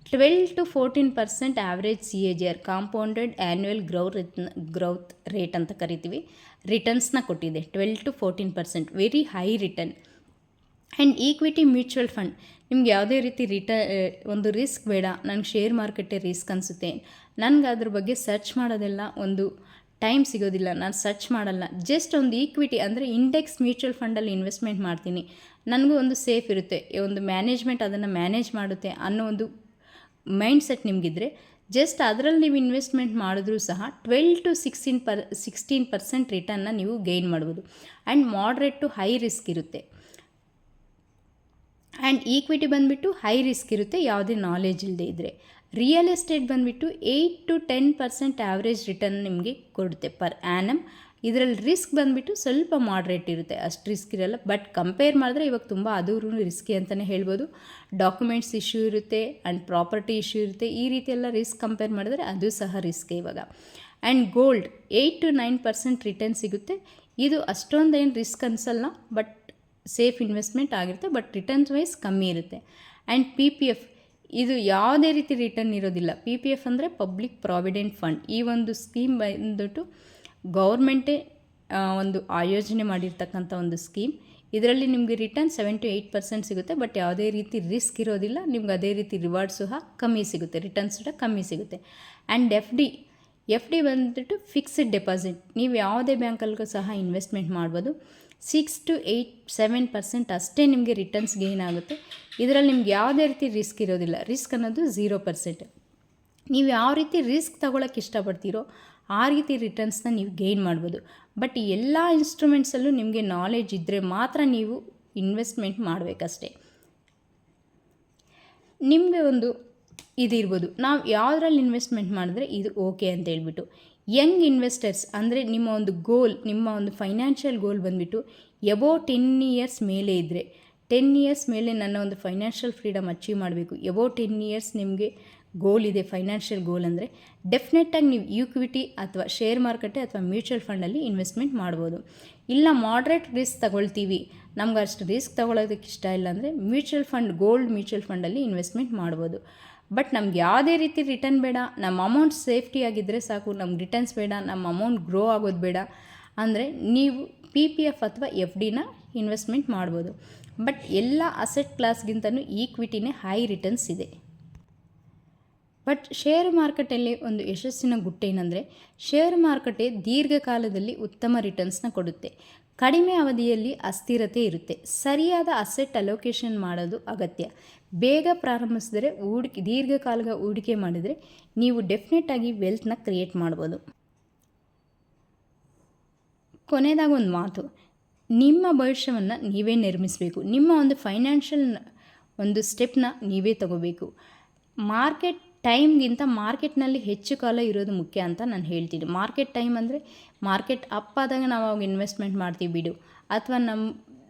12 to 14% average CAGR compounded annual growth rate ಅಂತ ಕರಿತೀವಿ, ರಿಟರ್ನ್ಸ್ನ ಕೊಟ್ಟಿದೆ. 12 to 14% very high return. And equity mutual fund, ನಿಮ್ಗೆ ಯಾವುದೇ ರೀತಿ ಒಂದು ರಿಸ್ಕ್ ಬೇಡ, ನನಗೆ ಶೇರ್ ಮಾರ್ಕೆಟೇ ರಿಸ್ಕ್ ಅನಿಸುತ್ತೆ, ನನಗೆ ಅದ್ರ ಬಗ್ಗೆ ಸರ್ಚ್ ಮಾಡೋದೆಲ್ಲ ಒಂದು ಟೈಮ್ ಸಿಗೋದಿಲ್ಲ, ನಾನು ಸರ್ಚ್ ಮಾಡಲ್ಲ, ಜಸ್ಟ್ ಒಂದು ಈಕ್ವಿಟಿ ಅಂದರೆ ಇಂಡೆಕ್ಸ್ ಮ್ಯೂಚುವಲ್ ಫಂಡಲ್ಲಿ ಇನ್ವೆಸ್ಟ್ಮೆಂಟ್ ಮಾಡ್ತೀನಿ, ನನಗೂ ಒಂದು ಸೇಫ್ ಇರುತ್ತೆ, ಒಂದು ಮ್ಯಾನೇಜ್ಮೆಂಟ್ ಅದನ್ನು ಮ್ಯಾನೇಜ್ ಮಾಡುತ್ತೆ ಅನ್ನೋ ಒಂದು ಮೈಂಡ್ಸೆಟ್ ನಿಮಗಿದ್ರೆ ಜಸ್ಟ್ ಅದರಲ್ಲಿ ನೀವು ಇನ್ವೆಸ್ಟ್ಮೆಂಟ್ ಮಾಡಿದ್ರೂ ಸಹ 12 to 16% ರಿಟರ್ನ್ನ ನೀವು ಗೈನ್ ಮಾಡ್ಬೋದು. And moderate to high risk ಇರುತ್ತೆ. ಆ್ಯಂಡ್ ಈಕ್ವಿಟಿ ಬಂದುಬಿಟ್ಟು ಹೈ ರಿಸ್ಕ್ ಇರುತ್ತೆ ಯಾವುದೇ ನಾಲೆಜ್ ಇಲ್ಲದೆ ಇದ್ದರೆ. ರಿಯಲ್ ಎಸ್ಟೇಟ್ ಬಂದುಬಿಟ್ಟು 8 to 10% ಆ್ಯಾವ್ರೇಜ್ ರಿಟರ್ನ್ ನಿಮಗೆ ಕೊಡುತ್ತೆ ಪರ್ ಆ್ಯನಮ್. ಇದರಲ್ಲಿ ರಿಸ್ಕ್ ಬಂದುಬಿಟ್ಟು ಸ್ವಲ್ಪ ಮಾಡ್ರೇಟ್ ಇರುತ್ತೆ, ಅಷ್ಟು ರಿಸ್ಕ್ ಇರಲ್ಲ. ಬಟ್ ಕಂಪೇರ್ ಮಾಡಿದ್ರೆ ಇವಾಗ ತುಂಬ ಅದೂ ರಿಸ್ಕಿ ಅಂತಲೇ ಹೇಳ್ಬೋದು. ಡಾಕ್ಯುಮೆಂಟ್ಸ್ ಇಶ್ಯೂ ಇರುತ್ತೆ ಆ್ಯಂಡ್ ಪ್ರಾಪರ್ಟಿ ಇಶ್ಯೂ ಇರುತ್ತೆ, ಈ ರೀತಿ ಎಲ್ಲ ರಿಸ್ಕ್ ಕಂಪೇರ್ ಮಾಡಿದ್ರೆ ಅದು ಸಹ ರಿಸ್ಕ್ ಇವಾಗ. ಆ್ಯಂಡ್ ಗೋಲ್ಡ್ 8 to 9% ರಿಟರ್ನ್ ಸಿಗುತ್ತೆ. ಇದು ಅಷ್ಟೊಂದೇನು ರಿಸ್ಕ್ ಅನಿಸಲ್ಲ, ಬಟ್ ಸೇಫ್ ಇನ್ವೆಸ್ಟ್ಮೆಂಟ್ ಆಗಿರುತ್ತೆ, ಬಟ್ ರಿಟರ್ನ್ಸ್ ವೈಸ್ ಕಮ್ಮಿ ಇರುತ್ತೆ. ಆ್ಯಂಡ್ PPF ಇದು ಯಾವುದೇ ರೀತಿ ರಿಟರ್ನ್ ಇರೋದಿಲ್ಲ. PPF ಅಂದರೆ ಪಬ್ಲಿಕ್ ಪ್ರಾವಿಡೆಂಟ್ ಫಂಡ್. ಈ ಒಂದು ಸ್ಕೀಮ್ ಬಂದ್ಬಿಟ್ಟು ಗೌರ್ಮೆಂಟೇ ಒಂದು ಆಯೋಜನೆ ಮಾಡಿರ್ತಕ್ಕಂಥ ಒಂದು ಸ್ಕೀಮ್. ಇದರಲ್ಲಿ ನಿಮಗೆ ರಿಟರ್ನ್ 7 to 8% ಸಿಗುತ್ತೆ, ಬಟ್ ಯಾವುದೇ ರೀತಿ ರಿಸ್ಕ್ ಇರೋದಿಲ್ಲ. ನಿಮ್ಗೆ ಅದೇ ರೀತಿ ರಿವಾರ್ಡ್ ಸಹ ಕಮ್ಮಿ ಸಿಗುತ್ತೆ, ರಿಟರ್ನ್ಸ್ ಸಹ ಕಮ್ಮಿ ಸಿಗುತ್ತೆ. ಆ್ಯಂಡ್ FD ಎಫ್ ಡಿ ಬಂದುಬಿಟ್ಟು ಫಿಕ್ಸ್ಡ್ ಡೆಪಾಸಿಟ್. ನೀವು ಯಾವುದೇ ಬ್ಯಾಂಕಲ್ಲಿಗೂ ಸಹ ಇನ್ವೆಸ್ಟ್ಮೆಂಟ್ ಮಾಡ್ಬೋದು. 6 to 7% ಅಷ್ಟೇ ನಿಮಗೆ ರಿಟರ್ನ್ಸ್ ಗೇನ್ ಆಗುತ್ತೆ. ಇದರಲ್ಲಿ ನಿಮ್ಗೆ ಯಾವುದೇ ರೀತಿ ರಿಸ್ಕ್ ಇರೋದಿಲ್ಲ. ರಿಸ್ಕ್ ಅನ್ನೋದು 0%. ನೀವು ಯಾವ ರೀತಿ ರಿಸ್ಕ್ ತೊಗೊಳಕ್ಕೆ ಇಷ್ಟಪಡ್ತೀರೋ ಆ ರೀತಿ ರಿಟರ್ನ್ಸ್ನ ನೀವು ಗೇನ್ ಮಾಡ್ಬೋದು. ಬಟ್ ಎಲ್ಲ ಇನ್ಸ್ಟ್ರೂಮೆಂಟ್ಸಲ್ಲೂ ನಿಮಗೆ ನಾಲೆಜ್ ಇದ್ದರೆ ಮಾತ್ರ ನೀವು ಇನ್ವೆಸ್ಟ್ಮೆಂಟ್ ಮಾಡಬೇಕಷ್ಟೆ. ನಿಮಗೆ ಒಂದು ಇದಿರ್ಬೋದು, ನಾವು ಯಾವುದ್ರಲ್ಲಿ ಇನ್ವೆಸ್ಟ್ಮೆಂಟ್ ಮಾಡಿದ್ರೆ ಇದು ಓಕೆ ಅಂತ ಹೇಳ್ಬಿಟ್ಟು. ಯಂಗ್ ಇನ್ವೆಸ್ಟರ್ಸ್ ಅಂದರೆ ನಿಮ್ಮ ಒಂದು ಗೋಲ್, ನಿಮ್ಮ ಒಂದು ಫೈನಾನ್ಷಿಯಲ್ ಗೋಲ್ ಬಂದುಬಿಟ್ಟು ಎಬೋ 10 ಇಯರ್ಸ್ ಮೇಲೆ ಇದ್ದರೆ, 10 ಇಯರ್ಸ್ ಮೇಲೆ ನನ್ನ ಒಂದು ಫೈನಾನ್ಷಿಯಲ್ ಫ್ರೀಡಮ್ ಅಚೀವ್ ಮಾಡಬೇಕು, ಎಬೋ 10 ಇಯರ್ಸ್ ನಿಮಗೆ ಗೋಲ್ ಇದೆ ಫೈನಾನ್ಷಿಯಲ್ ಗೋಲ್ ಅಂದರೆ ಡೆಫಿನೆಟಾಗಿ ನೀವು ಈಕ್ವಿಟಿ ಅಥವಾ ಶೇರ್ ಮಾರುಕಟ್ಟೆ ಅಥವಾ ಮ್ಯೂಚುವಲ್ ಫಂಡಲ್ಲಿ ಇನ್ವೆಸ್ಟ್ಮೆಂಟ್ ಮಾಡ್ಬೋದು. ಇಲ್ಲ ಮಾಡ್ರೇಟ್ ರಿಸ್ಕ್ ತಗೊಳ್ತೀವಿ, ನಮ್ಗೆ ಅಷ್ಟು ರಿಸ್ಕ್ ತೊಗೊಳೋದಕ್ಕೆ ಇಷ್ಟ ಇಲ್ಲ ಅಂದರೆ ಮ್ಯೂಚುವಲ್ ಫಂಡ್, ಗೋಲ್ಡ್ ಮ್ಯೂಚುವಲ್ ಫಂಡಲ್ಲಿ ಇನ್ವೆಸ್ಟ್ಮೆಂಟ್ ಮಾಡ್ಬೋದು. ಬಟ್ ನಮ್ಗೆ ಯಾವುದೇ ರೀತಿ ರಿಟರ್ನ್ ಬೇಡ, ನಮ್ಮ ಅಮೌಂಟ್ ಸೇಫ್ಟಿ ಆಗಿದ್ದರೆ ಸಾಕು, ನಮ್ಗೆ ರಿಟರ್ನ್ಸ್ ಬೇಡ, ನಮ್ಮ ಅಮೌಂಟ್ ಗ್ರೋ ಆಗೋದು ಬೇಡ ಅಂದರೆ ನೀವು PPF ಅಥವಾ FDನ ಇನ್ವೆಸ್ಟ್ಮೆಂಟ್ ಮಾಡ್ಬೋದು. ಬಟ್ ಎಲ್ಲ ಅಸೆಟ್ ಕ್ಲಾಸ್ಗಿಂತಲೂ ಈಕ್ವಿಟಿನೇ ಹೈ ರಿಟರ್ನ್ಸ್ ಇದೆ. ಬಟ್ ಶೇರು ಮಾರುಕಟ್ಟೆಯಲ್ಲಿ ಒಂದು ಯಶಸ್ಸಿನ ಗುಟ್ಟೇನೆಂದರೆ ಶೇರು ಮಾರುಕಟ್ಟೆ ದೀರ್ಘಕಾಲದಲ್ಲಿ ಉತ್ತಮ ರಿಟರ್ನ್ಸ್ನ ಕೊಡುತ್ತೆ. ಕಡಿಮೆ ಅವಧಿಯಲ್ಲಿ ಅಸ್ಥಿರತೆ ಇರುತ್ತೆ. ಸರಿಯಾದ ಅಸೆಟ್ ಅಲೋಕೇಶನ್ ಮಾಡೋದು ಅಗತ್ಯ. ಬೇಗ ಪ್ರಾರಂಭಿಸಿದರೆ ದೀರ್ಘಕಾಲ ಹೂಡಿಕೆ ಮಾಡಿದರೆ ನೀವು ಡೆಫಿನೆಟಾಗಿ ವೆಲ್ತ್ನ ಕ್ರಿಯೇಟ್ ಮಾಡ್ಬೋದು. ಕೊನೆಯದಾಗ ಒಂದು ಮಾತು, ನಿಮ್ಮ ಭವಿಷ್ಯವನ್ನು ನೀವೇ ನಿರ್ಮಿಸಬೇಕು. ನಿಮ್ಮ ಒಂದು ಫೈನಾನ್ಷಿಯಲ್ ಒಂದು ಸ್ಟೆಪ್ನ ನೀವೇ ತಗೋಬೇಕು. ಮಾರ್ಕೆಟ್ ಟೈಮ್ಗಿಂತ ಮಾರ್ಕೆಟ್ನಲ್ಲಿ ಹೆಚ್ಚು ಕಾಲ ಇರೋದು ಮುಖ್ಯ ಅಂತ ನಾನು ಹೇಳ್ತೀನಿ. ಮಾರ್ಕೆಟ್ ಟೈಮ್ ಅಂದರೆ ಮಾರ್ಕೆಟ್ ಅಪ್ ಆದಾಗ ನಾವು ಅವಾಗ ಇನ್ವೆಸ್ಟ್ಮೆಂಟ್ ಮಾಡ್ತೀವಿ ಬಿಡು, ಅಥವಾ ನಮ್ಮ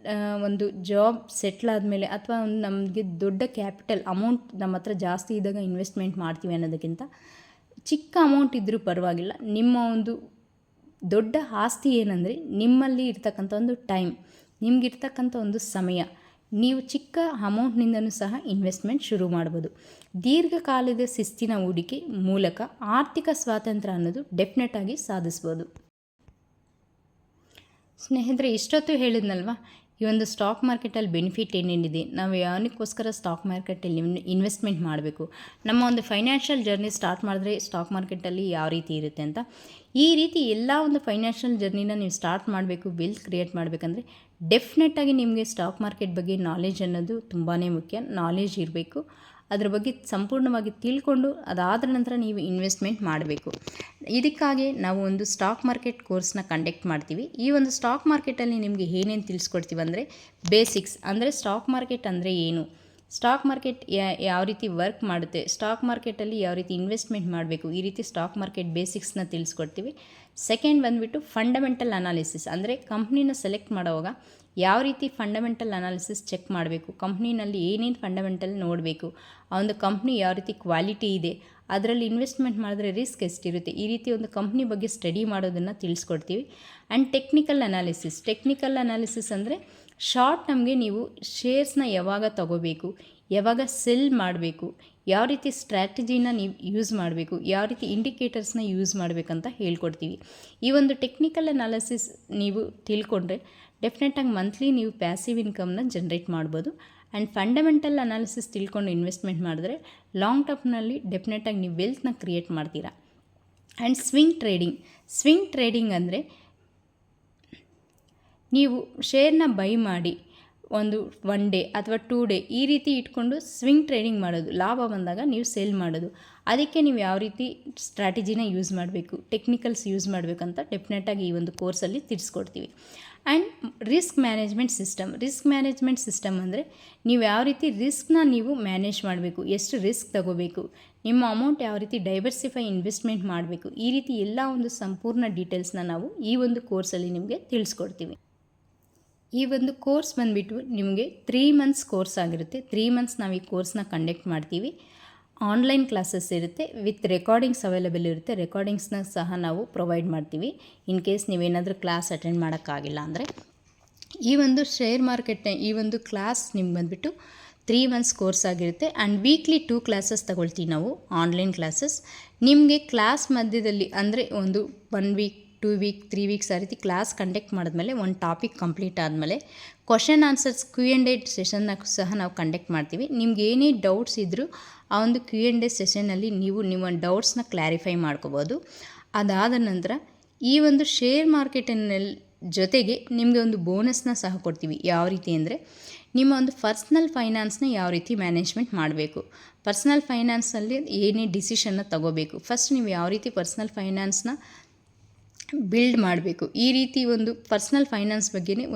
ಒಂದು ಜಾಬ್ ಸೆಟ್ಲ್ ಆದಮೇಲೆ ಅಥವಾ ಒಂದು ನಮಗೆ ದೊಡ್ಡ ಕ್ಯಾಪಿಟಲ್ ಅಮೌಂಟ್ ನಮ್ಮ ಹತ್ರ ಜಾಸ್ತಿ ಇದ್ದಾಗ ಇನ್ವೆಸ್ಟ್ಮೆಂಟ್ ಮಾಡ್ತೀವಿ ಅನ್ನೋದಕ್ಕಿಂತ ಚಿಕ್ಕ ಅಮೌಂಟ್ ಇದ್ದರೂ ಪರವಾಗಿಲ್ಲ, ನಿಮ್ಮ ಒಂದು ದೊಡ್ಡ ಆಸ್ತಿ ಏನಂದರೆ ನಿಮ್ಮಲ್ಲಿ ಇರ್ತಕ್ಕಂಥ ಒಂದು ಟೈಮ್, ನಿಮಗಿರ್ತಕ್ಕಂಥ ಒಂದು ಸಮಯ. ನೀವು ಚಿಕ್ಕ ಅಮೌಂಟ್ನಿಂದನೂ ಸಹ ಇನ್ವೆಸ್ಟ್ಮೆಂಟ್ ಶುರು ಮಾಡ್ಬೋದು. ದೀರ್ಘಕಾಲದ ಶಿಸ್ತಿನ ಹೂಡಿಕೆ ಮೂಲಕ ಆರ್ಥಿಕ ಸ್ವಾತಂತ್ರ್ಯ ಅನ್ನೋದು ಡೆಫಿನೆಟಾಗಿ ಸಾಧಿಸ್ಬೋದು. ಸ್ನೇಹಿತರೆ, ಇಷ್ಟೊತ್ತು ಹೇಳಿದ್ನಲ್ವ, ಈ ಒಂದು ಸ್ಟಾಕ್ ಮಾರ್ಕೆಟಲ್ಲಿ ಬೆನಿಫಿಟ್ ಏನೇನಿದೆ, ನಾವು ಯಾವನಿಗೋಸ್ಕರ ಸ್ಟಾಕ್ ಮಾರ್ಕೆಟಲ್ಲಿ ಇನ್ವೆಸ್ಟ್ಮೆಂಟ್ ಮಾಡಬೇಕು, ನಮ್ಮ ಒಂದು ಫೈನಾನ್ಷಿಯಲ್ ಜರ್ನಿ ಸ್ಟಾರ್ಟ್ ಮಾಡಿದ್ರೆ ಸ್ಟಾಕ್ ಮಾರ್ಕೆಟಲ್ಲಿ ಯಾವ ರೀತಿ ಇರುತ್ತೆ ಅಂತ. ಈ ರೀತಿ ಎಲ್ಲ ಒಂದು ಫೈನಾನ್ಷಿಯಲ್ ಜರ್ನಿನ ನೀವು ಸ್ಟಾರ್ಟ್ ಮಾಡಬೇಕು, ವೆಲ್ತ್ ಕ್ರಿಯೇಟ್ ಮಾಡಬೇಕಂದ್ರೆ ಡೆಫಿನೆಟಾಗಿ ನಿಮಗೆ ಸ್ಟಾಕ್ ಮಾರ್ಕೆಟ್ ಬಗ್ಗೆ ನಾಲೆಜ್ ಅನ್ನೋದು ತುಂಬಾ ಮುಖ್ಯ. ನಾಲೆಜ್ ಇರಬೇಕು, ಅದ್ರ ಬಗ್ಗೆ ಸಂಪೂರ್ಣವಾಗಿ ತಿಳ್ಕೊಂಡು ಅದಾದ ನಂತರ ನೀವು ಇನ್ವೆಸ್ಟ್ಮೆಂಟ್ ಮಾಡಬೇಕು. ಇದಕ್ಕಾಗಿ ನಾವು ಒಂದು ಸ್ಟಾಕ್ ಮಾರ್ಕೆಟ್ ಕೋರ್ಸ್ನ ಕಂಡಕ್ಟ್ ಮಾಡ್ತೀವಿ. ಈ ಒಂದು ಸ್ಟಾಕ್ ಮಾರ್ಕೆಟಲ್ಲಿ ನಿಮಗೆ ಏನೇನು ತಿಳಿಸ್ಕೊಡ್ತೀವಿ ಅಂದರೆ ಬೇಸಿಕ್ಸ್, ಅಂದರೆ ಸ್ಟಾಕ್ ಮಾರ್ಕೆಟ್ ಅಂದರೆ ಏನು, ಸ್ಟಾಕ್ ಮಾರ್ಕೆಟ್ ಯಾವ ರೀತಿ ವರ್ಕ್ ಮಾಡುತ್ತೆ, ಸ್ಟಾಕ್ ಮಾರ್ಕೆಟಲ್ಲಿ ಯಾವ ರೀತಿ ಇನ್ವೆಸ್ಟ್ಮೆಂಟ್ ಮಾಡಬೇಕು, ಈ ರೀತಿ ಸ್ಟಾಕ್ ಮಾರ್ಕೆಟ್ ಬೇಸಿಕ್ಸ್ನ ತಿಳಿಸ್ಕೊಡ್ತೀವಿ. ಸೆಕೆಂಡ್ ಬಂದುಬಿಟ್ಟು ಫಂಡಮೆಂಟಲ್ ಅನಾಲಿಸಿಸ್, ಅಂದರೆ ಕಂಪ್ನಿನ ಸೆಲೆಕ್ಟ್ ಮಾಡುವಾಗ ಯಾವ ರೀತಿ ಫಂಡಮೆಂಟಲ್ ಅನಾಲಿಸಿಸ್ ಚೆಕ್ ಮಾಡಬೇಕು, ಕಂಪ್ನಿನಲ್ಲಿ ಏನೇನು ಫಂಡಮೆಂಟಲ್ ನೋಡಬೇಕು, ಆ ಒಂದು ಕಂಪ್ನಿ ಯಾವ ರೀತಿ ಕ್ವಾಲಿಟಿ ಇದೆ, ಅದರಲ್ಲಿ ಇನ್ವೆಸ್ಟ್ಮೆಂಟ್ ಮಾಡಿದ್ರೆ ರಿಸ್ಕ್ ಎಷ್ಟಿರುತ್ತೆ, ಈ ರೀತಿ ಒಂದು ಕಂಪ್ನಿ ಬಗ್ಗೆ ಸ್ಟಡಿ ಮಾಡೋದನ್ನು ತಿಳಿಸ್ಕೊಡ್ತೀವಿ. ಆ್ಯಂಡ್ ಟೆಕ್ನಿಕಲ್ ಅನಾಲಿಸಿಸ್ ಅಂದರೆ ಶಾರ್ಟ್ ನಮಗೆ ನೀವು ಶೇರ್ಸ್ನ ಯಾವಾಗ ತಗೋಬೇಕು, ಯಾವಾಗ ಸೆಲ್ ಮಾಡಬೇಕು, ಯಾವ ರೀತಿ ಸ್ಟ್ರಾಟಜಿನ ನೀವು ಯೂಸ್ ಮಾಡಬೇಕು, ಯಾವ ರೀತಿ ಇಂಡಿಕೇಟರ್ಸ್ನ ಯೂಸ್ ಮಾಡಬೇಕಂತ ಹೇಳ್ಕೊಡ್ತೀವಿ. ಈ ಒಂದು ಟೆಕ್ನಿಕಲ್ ಅನಾಲಿಸಿಸ್ ನೀವು ತಿಳ್ಕೊಂಡ್ರೆ ಡೆಫಿನೆಟಾಗಿ ಮಂತ್ಲಿ ನೀವು ಪ್ಯಾಸಿವ್ ಇನ್ಕಮ್ನ ಜನ್ರೇಟ್ ಮಾಡ್ಬೋದು. ಆ್ಯಂಡ್ ಫಂಡಮೆಂಟಲ್ ಅನಾಲಿಸಿಸ್ ತಿಳ್ಕೊಂಡು ಇನ್ವೆಸ್ಟ್ಮೆಂಟ್ ಮಾಡಿದ್ರೆ ಲಾಂಗ್ ಟರ್ಮ್ನಲ್ಲಿ ಡೆಫಿನೆಟಾಗಿ ನೀವು ವೆಲ್ತ್ನ ಕ್ರಿಯೇಟ್ ಮಾಡ್ತೀರಾ. ಆ್ಯಂಡ್ ಸ್ವಿಂಗ್ ಟ್ರೇಡಿಂಗ್ ಅಂದರೆ ನೀವು ಶೇರ್ನ ಬೈ ಮಾಡಿ ಒಂದು 1 ಡೇ ಅಥವಾ 2 ಡೇ ಈ ರೀತಿ ಇಟ್ಕೊಂಡು ಸ್ವಿಂಗ್ ಟ್ರೇಡಿಂಗ್ ಮಾಡೋದು, ಲಾಭ ಬಂದಾಗ ನೀವು ಸೆಲ್ ಮಾಡೋದು. ಅದಕ್ಕೆ ನೀವು ಯಾವ ರೀತಿ ಸ್ಟ್ರಾಟಜಿನ ಯೂಸ್ ಮಾಡಬೇಕು, ಟೆಕ್ನಿಕಲ್ಸ್ ಯೂಸ್ ಮಾಡಬೇಕಂತ ಡೆಫಿನೆಟಾಗಿ ಈ ಒಂದು ಕೋರ್ಸಲ್ಲಿ ತಿಳಿಸ್ಕೊಡ್ತೀವಿ. ಆ್ಯಂಡ್ ರಿಸ್ಕ್ ಮ್ಯಾನೇಜ್ಮೆಂಟ್ ಸಿಸ್ಟಮ್ ಅಂದರೆ ನೀವು ಯಾವ ರೀತಿ ರಿಸ್ಕ್ನ ನೀವು ಮ್ಯಾನೇಜ್ ಮಾಡಬೇಕು, ಎಷ್ಟು ರಿಸ್ಕ್ ತಗೋಬೇಕು, ನಿಮ್ಮ ಅಮೌಂಟ್ ಯಾವ ರೀತಿ ಡೈವರ್ಸಿಫೈ ಇನ್ವೆಸ್ಟ್ಮೆಂಟ್ ಮಾಡಬೇಕು, ಈ ರೀತಿ ಎಲ್ಲ ಒಂದು ಸಂಪೂರ್ಣ ಡೀಟೇಲ್ಸ್ನ ನಾವು ಈ ಒಂದು ಕೋರ್ಸಲ್ಲಿ ನಿಮಗೆ ತಿಳಿಸ್ಕೊಡ್ತೀವಿ. ಈ ಒಂದು ಕೋರ್ಸ್ ಬಂದುಬಿಟ್ಟು ನಿಮಗೆ 3 ಮಂತ್ಸ್ ಕೋರ್ಸ್ ಆಗಿರುತ್ತೆ. 3 ಮಂತ್ಸ್ ನಾವು ಈ ಕೋರ್ಸ್ನ ಕಂಡಕ್ಟ್ ಮಾಡ್ತೀವಿ. ಆನ್ಲೈನ್ ಕ್ಲಾಸಸ್ ಇರುತ್ತೆ, ವಿತ್ ರೆಕಾರ್ಡಿಂಗ್ಸ್ ಅವೈಲೇಬಲ್ ಇರುತ್ತೆ. ರೆಕಾರ್ಡಿಂಗ್ಸ್ನ ಸಹ ನಾವು ಪ್ರೊವೈಡ್ ಮಾಡ್ತೀವಿ ಇನ್ ಕೇಸ್ ನೀವೇನಾದರೂ ಕ್ಲಾಸ್ ಅಟೆಂಡ್ ಮಾಡೋಕ್ಕಾಗಿಲ್ಲ ಅಂದರೆ. ಈ ಒಂದು ಶೇರ್ ಮಾರ್ಕೆಟ್ನ ಈ ಒಂದು ಕ್ಲಾಸ್ ನಿಮ್ಗೆ ಬಂದುಬಿಟ್ಟು 3 ಮಂತ್ಸ್ ಕೋರ್ಸ್ ಆಗಿರುತ್ತೆ. ಆ್ಯಂಡ್ ವೀಕ್ಲಿ 2 ಕ್ಲಾಸಸ್ ತಗೊಳ್ತೀವಿ ನಾವು, ಆನ್ಲೈನ್ ಕ್ಲಾಸಸ್. ನಿಮಗೆ ಕ್ಲಾಸ್ ಮಧ್ಯದಲ್ಲಿ ಅಂದರೆ ಒಂದು 1 ವೀಕ್ 2 ವೀಕ್ 3 ವೀಕ್ಸ್ ಆ ರೀತಿ ಕ್ಲಾಸ್ ಕಂಡಕ್ಟ್ ಮಾಡಿದ್ಮೇಲೆ ಒಂದು ಟಾಪಿಕ್ ಕಂಪ್ಲೀಟ್ ಆದಮೇಲೆ ಕ್ವಶನ್ ಆನ್ಸರ್ಸ್ Q&A ಸೆಷನ್ನ ಸಹ ನಾವು ಕಂಡಕ್ಟ್ ಮಾಡ್ತೀವಿ. ನಿಮ್ಗೆ ಏನೇ ಡೌಟ್ಸ್ ಇದ್ದರೂ ಆ ಒಂದು Q&A ಸೆಷನ್ನಲ್ಲಿ ನೀವು ನಿಮ್ಮ ಡೌಟ್ಸ್ನ ಕ್ಲಾರಿಫೈ ಮಾಡ್ಕೋಬೋದು. ಅದಾದ ನಂತರ ಈ ಒಂದು ಶೇರ್ ಮಾರ್ಕೆಟಿನಲ್ಲಿ ಜೊತೆಗೆ ನಿಮಗೆ ಒಂದು ಬೋನಸ್ನ ಸಹ ಕೊಡ್ತೀವಿ. ಯಾವ ರೀತಿ ಅಂದರೆ, ನಿಮ್ಮ ಒಂದು ಪರ್ಸ್ನಲ್ ಫೈನಾನ್ಸ್ನ ಯಾವ ರೀತಿ ಮ್ಯಾನೇಜ್ಮೆಂಟ್ ಮಾಡಬೇಕು, ಪರ್ಸ್ನಲ್ ಫೈನಾನ್ಸಲ್ಲಿ ಏನೇ ಡಿಸಿಷನ್ನ ತಗೋಬೇಕು, ಫಸ್ಟ್ ನೀವು ಯಾವ ರೀತಿ ಪರ್ಸ್ನಲ್ ಫೈನಾನ್ಸ್ನ ಬಿಲ್ಡ್ ಮಾಡಬೇಕು, ಈ ರೀತಿ ಒಂದು ಪರ್ಸ್ನಲ್ ಫೈನಾನ್ಸ್ ಬಗ್ಗೆನೇ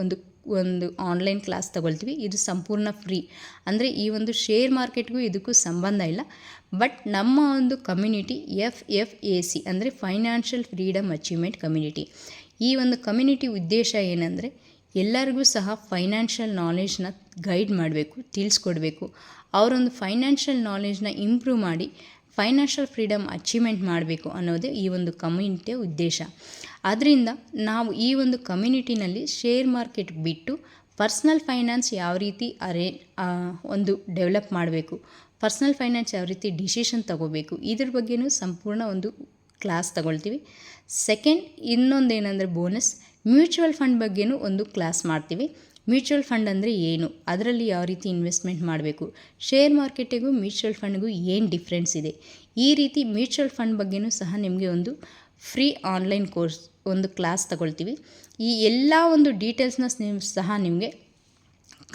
ಒಂದು ಆನ್ಲೈನ್ ಕ್ಲಾಸ್ ತಗೊಳ್ತೀವಿ. ಇದು ಸಂಪೂರ್ಣ ಫ್ರೀ. ಅಂದರೆ ಈ ಒಂದು ಶೇರ್ ಮಾರ್ಕೆಟ್ಗೂ ಇದಕ್ಕೂ ಸಂಬಂಧ ಇಲ್ಲ. ಬಟ್ ನಮ್ಮ ಒಂದು ಕಮ್ಯುನಿಟಿ FFAC ಅಂದರೆ ಫೈನಾನ್ಷಿಯಲ್ ಫ್ರೀಡಮ್ ಅಚೀವ್ಮೆಂಟ್ ಕಮ್ಯುನಿಟಿ. ಈ ಒಂದು ಕಮ್ಯುನಿಟಿ ಉದ್ದೇಶ ಏನಂದರೆ, ಎಲ್ಲರಿಗೂ ಸಹ ಫೈನಾನ್ಷಿಯಲ್ ನಾಲೆಜ್ನ ಗೈಡ್ ಮಾಡಬೇಕು, ತಿಳಿಸ್ಕೊಡ್ಬೇಕು. ಅವರೊಂದು ಫೈನಾನ್ಷಿಯಲ್ ನಾಲೆಜ್ನ ಇಂಪ್ರೂವ್ ಮಾಡಿ ಫೈನಾನ್ಷಿಯಲ್ ಫ್ರೀಡಮ್ ಅಚೀವ್ಮೆಂಟ್ ಮಾಡಬೇಕು ಅನ್ನೋದೇ ಈ ಒಂದು ಕಮ್ಯುನಿಟಿಯ ಉದ್ದೇಶ. ಆದ್ದರಿಂದ ನಾವು ಈ ಒಂದು ಕಮ್ಯುನಿಟಿನಲ್ಲಿ ಶೇರ್ ಮಾರ್ಕೆಟ್ ಬಿಟ್ಟು ಪರ್ಸ್ನಲ್ ಫೈನಾನ್ಸ್ ಯಾವ ರೀತಿ ಒಂದು ಡೆವಲಪ್ ಮಾಡಬೇಕು, ಪರ್ಸ್ನಲ್ ಫೈನಾನ್ಸ್ ಯಾವ ರೀತಿ ಡಿಸಿಷನ್ ತಗೋಬೇಕು, ಇದ್ರ ಬಗ್ಗೆಯೂ ಸಂಪೂರ್ಣ ಒಂದು ಕ್ಲಾಸ್ ತಗೊಳ್ತೀವಿ. ಸೆಕೆಂಡ್, ಇನ್ನೊಂದೇನೆಂದರೆ ಬೋನಸ್, ಮ್ಯೂಚುವಲ್ ಫಂಡ್ ಬಗ್ಗೆಯೂ ಒಂದು ಕ್ಲಾಸ್ ಮಾಡ್ತೀವಿ. ಮ್ಯೂಚುವಲ್ ಫಂಡ್ ಅಂದರೆ ಏನು, ಅದರಲ್ಲಿ ಯಾವ ರೀತಿ ಇನ್ವೆಸ್ಟ್ಮೆಂಟ್ ಮಾಡಬೇಕು, ಶೇರ್ ಮಾರ್ಕೆಟಿಗೂ ಮ್ಯೂಚುವಲ್ ಫಂಡ್ಗೂ ಏನು ಡಿಫ್ರೆನ್ಸ್ ಇದೆ, ಈ ರೀತಿ ಮ್ಯೂಚುವಲ್ ಫಂಡ್ ಬಗ್ಗೆಯೂ ಸಹ ನಿಮಗೆ ಒಂದು ಫ್ರೀ ಆನ್ಲೈನ್ ಕೋರ್ಸ್ ಒಂದು ಕ್ಲಾಸ್ ತಗೊಳ್ತೀವಿ. ಈ ಎಲ್ಲ ಒಂದು ಡೀಟೇಲ್ಸ್ನ ಸಹ ನಿಮಗೆ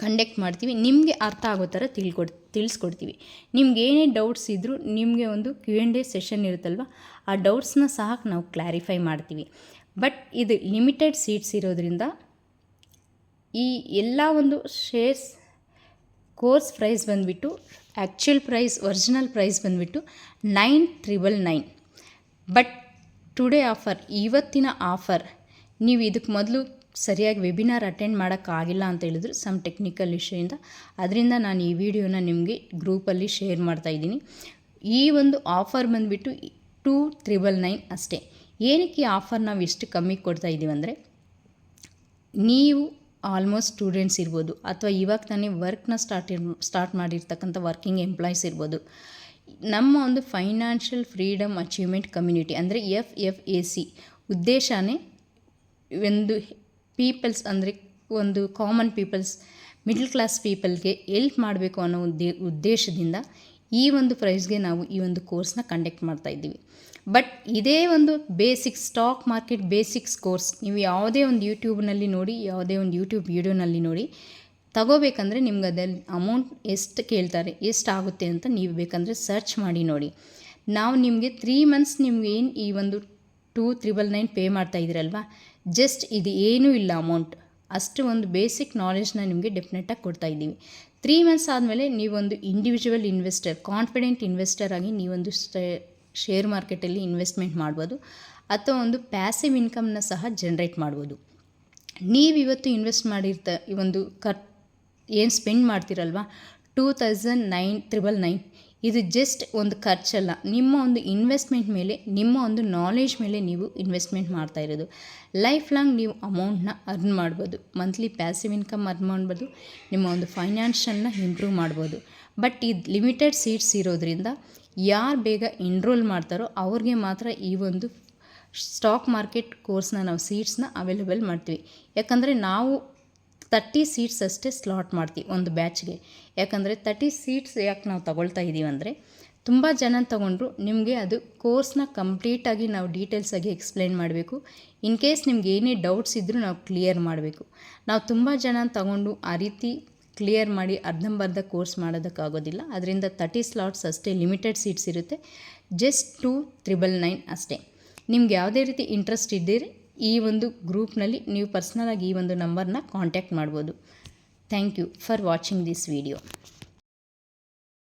ಕಂಡಕ್ಟ್ ಮಾಡ್ತೀವಿ. ನಿಮಗೆ ಅರ್ಥ ಆಗೋ ಥರ ತಿಳಿಸ್ಕೊಡ್ತೀವಿ. ನಿಮ್ಗೆ ಏನೇ ಡೌಟ್ಸ್ ಇದ್ದರೂ ನಿಮಗೆ ಒಂದು Q&A ಸೆಷನ್ ಇರುತ್ತಲ್ವ, ಆ ಡೌಟ್ಸ್ನ ಸಹ ನಾವು ಕ್ಲಾರಿಫೈ ಮಾಡ್ತೀವಿ. ಬಟ್ ಇದು ಲಿಮಿಟೆಡ್ ಸೀಟ್ಸ್ ಇರೋದ್ರಿಂದ ಈ ಎಲ್ಲ ಒಂದು ಶೇರ್ಸ್ ಕೋರ್ಸ್ ಪ್ರೈಸ್ ಬಂದುಬಿಟ್ಟು, ಆ್ಯಕ್ಚುಯಲ್ ಪ್ರೈಸ್ ಒರಿಜಿನಲ್ ಪ್ರೈಸ್ ಬಂದುಬಿಟ್ಟು 9,999. ಬಟ್ ಟುಡೇ ಆಫರ್, ಇವತ್ತಿನ ಆಫರ್, ನೀವು ಇದಕ್ಕೆ ಮೊದಲು ಸರಿಯಾಗಿ ವೆಬಿನಾರ್ ಅಟೆಂಡ್ ಮಾಡೋಕ್ಕಾಗಿಲ್ಲ ಅಂತ ಹೇಳಿದ್ರು ಸಮ್ ಟೆಕ್ನಿಕಲ್ ಇಶ್ಯೂಯಿಂದ, ಅದರಿಂದ ನಾನು ಈ ವಿಡಿಯೋನ ನಿಮಗೆ ಗ್ರೂಪಲ್ಲಿ ಶೇರ್ ಮಾಡ್ತಾಯಿದ್ದೀನಿ. ಈ ಒಂದು ಆಫರ್ ಬಂದುಬಿಟ್ಟು 2,999 ಅಷ್ಟೇ. ಏನಕ್ಕೆ ಈ ಆಫರ್ ನಾವು ಇಷ್ಟು ಕಮ್ಮಿ ಕೊಡ್ತಾಯಿದ್ದೀವಿ ಅಂದರೆ, ನೀವು ಆಲ್ಮೋಸ್ಟ್ ಸ್ಟೂಡೆಂಟ್ಸ್ ಇರ್ಬೋದು, ಅಥವಾ ಇವಾಗ ತಾನೇ ವರ್ಕ್ನ ಸ್ಟಾರ್ಟ್ ಮಾಡಿರ್ತಕ್ಕಂಥ ವರ್ಕಿಂಗ್ ಎಂಪ್ಲಾಯೀಸ್ ಇರ್ಬೋದು. ನಮ್ಮ ಒಂದು ಫೈನಾನ್ಷಿಯಲ್ ಫ್ರೀಡಮ್ ಅಚೀವ್ಮೆಂಟ್ ಕಮ್ಯುನಿಟಿ ಅಂದರೆ FFAC ಉದ್ದೇಶನೇ ಒಂದು ಪೀಪಲ್ಸ್ ಅಂದರೆ ಒಂದು ಕಾಮನ್ ಪೀಪಲ್ಸ್, ಮಿಡ್ಲ್ ಕ್ಲಾಸ್ ಪೀಪಲ್ಗೆ ಎಲ್ಪ್ ಮಾಡಬೇಕು ಅನ್ನೋ ಉದ್ದೇಶದಿಂದ ಈ ಒಂದು ಪ್ರೈಸ್ಗೆ ನಾವು ಈ ಒಂದು ಕೋರ್ಸ್ನ ಕಂಡಕ್ಟ್ ಮಾಡ್ತಾಯಿದ್ದೀವಿ. ಬಟ್ ಇದೇ ಒಂದು basics, stock market basics course ನೀವು ಯಾವುದೇ ಒಂದು ಯೂಟ್ಯೂಬ್ನಲ್ಲಿ ನೋಡಿ, ಯಾವುದೇ ಒಂದು ಯೂಟ್ಯೂಬ್ ವೀಡಿಯೋನಲ್ಲಿ ನೋಡಿ ತಗೋಬೇಕಂದ್ರೆ ನಿಮ್ಗೆ ಅದರಲ್ಲಿ ಅಮೌಂಟ್ ಎಷ್ಟು ಕೇಳ್ತಾರೆ, ಎಷ್ಟಾಗುತ್ತೆ ಅಂತ ನೀವು ಬೇಕಂದರೆ ಸರ್ಚ್ ಮಾಡಿ ನೋಡಿ. ನಾವು ನಿಮಗೆ 3 ಮಂತ್ಸ್ ನಿಮ್ಗೆ ಏನು ಈ ಒಂದು 2,999 ಪೇ ಮಾಡ್ತಾಯಿದ್ದೀರಲ್ವ, ಜಸ್ಟ್ ಇದು ಏನೂ ಇಲ್ಲ ಅಮೌಂಟ್, ಅಷ್ಟು ಒಂದು ಬೇಸಿಕ್ ನಾಲೆಜ್ನ ನಿಮಗೆ ಡೆಫಿನೆಟಾಗಿ ಕೊಡ್ತಾಯಿದ್ದೀವಿ. 3 ಮಂತ್ಸ್ ಆದಮೇಲೆ ನೀವೊಂದು ಇಂಡಿವಿಜುವಲ್ ಇನ್ವೆಸ್ಟರ್, ಕಾನ್ಫಿಡೆಂಟ್ ಇನ್ವೆಸ್ಟರ್ ಆಗಿ ನೀವೊಂದು ಶೇರ್ ಮಾರ್ಕೆಟಲ್ಲಿ ಇನ್ವೆಸ್ಟ್ಮೆಂಟ್ ಮಾಡ್ಬೋದು, ಅಥವಾ ಒಂದು ಪ್ಯಾಸಿವ್ ಇನ್ಕಮ್ನ ಸಹ ಜನ್ರೇಟ್ ಮಾಡ್ಬೋದು. ನೀವಿವತ್ತು ಇನ್ವೆಸ್ಟ್ ಈ ಒಂದು ಏನು ಸ್ಪೆಂಡ್ ಮಾಡ್ತೀರಲ್ವ 2,999, ಇದು ಜಸ್ಟ್ ಒಂದು ಖರ್ಚಲ್ಲ, ನಿಮ್ಮ ಒಂದು ಇನ್ವೆಸ್ಟ್ಮೆಂಟ್ ಮೇಲೆ, ನಿಮ್ಮ ಒಂದು ನಾಲೆಜ್ ಮೇಲೆ ನೀವು ಇನ್ವೆಸ್ಟ್ಮೆಂಟ್ ಮಾಡ್ತಾ ಇರೋದು. ಲೈಫ್ ಲಾಂಗ್ ನೀವು ಅಮೌಂಟ್ನ ಅರ್ನ್ ಮಾಡ್ಬೋದು, ಮಂತ್ಲಿ ಪ್ಯಾಸಿವ್ ಇನ್ಕಮ್ ಅರ್ನ್ ಮಾಡ್ಬೋದು, ನಿಮ್ಮ ಒಂದು ಫೈನಾನ್ಷಿಯಲ್ನ ಇಂಪ್ರೂವ್ ಮಾಡ್ಬೋದು. ಬಟ್ ಇದು ಲಿಮಿಟೆಡ್ ಸೀಟ್ಸ್ ಇರೋದ್ರಿಂದ ಯಾರು ಬೇಗ ಎನ್ರೋಲ್ ಮಾಡ್ತಾರೋ ಅವ್ರಿಗೆ ಮಾತ್ರ ಈ ಒಂದು ಸ್ಟಾಕ್ ಮಾರ್ಕೆಟ್ ಕೋರ್ಸ್ನ ನಾವು ಸೀಟ್ಸ್ನ ಅವೈಲೇಬಲ್ ಮಾಡ್ತೀವಿ. ಯಾಕಂದರೆ ನಾವು 30 ಸೀಟ್ಸ್ ಅಷ್ಟೇ ಸ್ಲಾಟ್ ಮಾಡ್ತೀವಿ ಒಂದು ಬ್ಯಾಚ್ಗೆ. ಯಾಕಂದರೆ 30 ಸೀಟ್ಸ್ ಯಾಕೆ ನಾವು ತಗೊಳ್ತಾ ಇದ್ದೀವಿ ಅಂದರೆ, ತುಂಬ ಜನ ತಗೊಂಡ್ರು ನಿಮಗೆ ಅದು ಕೋರ್ಸ್ನ ಕಂಪ್ಲೀಟಾಗಿ ನಾವು ಡೀಟೇಲ್ಸಾಗಿ ಎಕ್ಸ್ಪ್ಲೇನ್ ಮಾಡಬೇಕು. ಇನ್ ಕೇಸ್ ನಿಮ್ಗೆ ಏನೇ ಡೌಟ್ಸ್ ಇದ್ದರೂ ನಾವು ಕ್ಲಿಯರ್ ಮಾಡಬೇಕು. ನಾವು ತುಂಬ ಜನ ತಗೊಂಡು ಆ ರೀತಿ ಕ್ಲಿಯರ್ ಮಾಡಿ ಅರ್ಧಂಬರ್ಧ ಕೋರ್ಸ್ ಮಾಡೋದಕ್ಕಾಗೋದಿಲ್ಲ. ಅದರಿಂದ 30 ಸ್ಲಾಟ್ಸ್ ಅಷ್ಟೇ ಲಿಮಿಟೆಡ್ ಸೀಟ್ಸ್ ಇರುತ್ತೆ, ಜಸ್ಟ್ 2,999 ಅಷ್ಟೇ. ನಿಮ್ಗೆ ಯಾವುದೇ ರೀತಿ ಇಂಟ್ರೆಸ್ಟ್ ಇದ್ದೀರಿ ಈ ಒಂದು ಗ್ರೂಪ್ನಲ್ಲಿ ನೀವು ಪರ್ಸ್ನಲಾಗಿ ಈ ಒಂದು ನಂಬರ್ನ ಕಾಂಟ್ಯಾಕ್ಟ್ ಮಾಡ್ಬೋದು. Thank you for watching this video.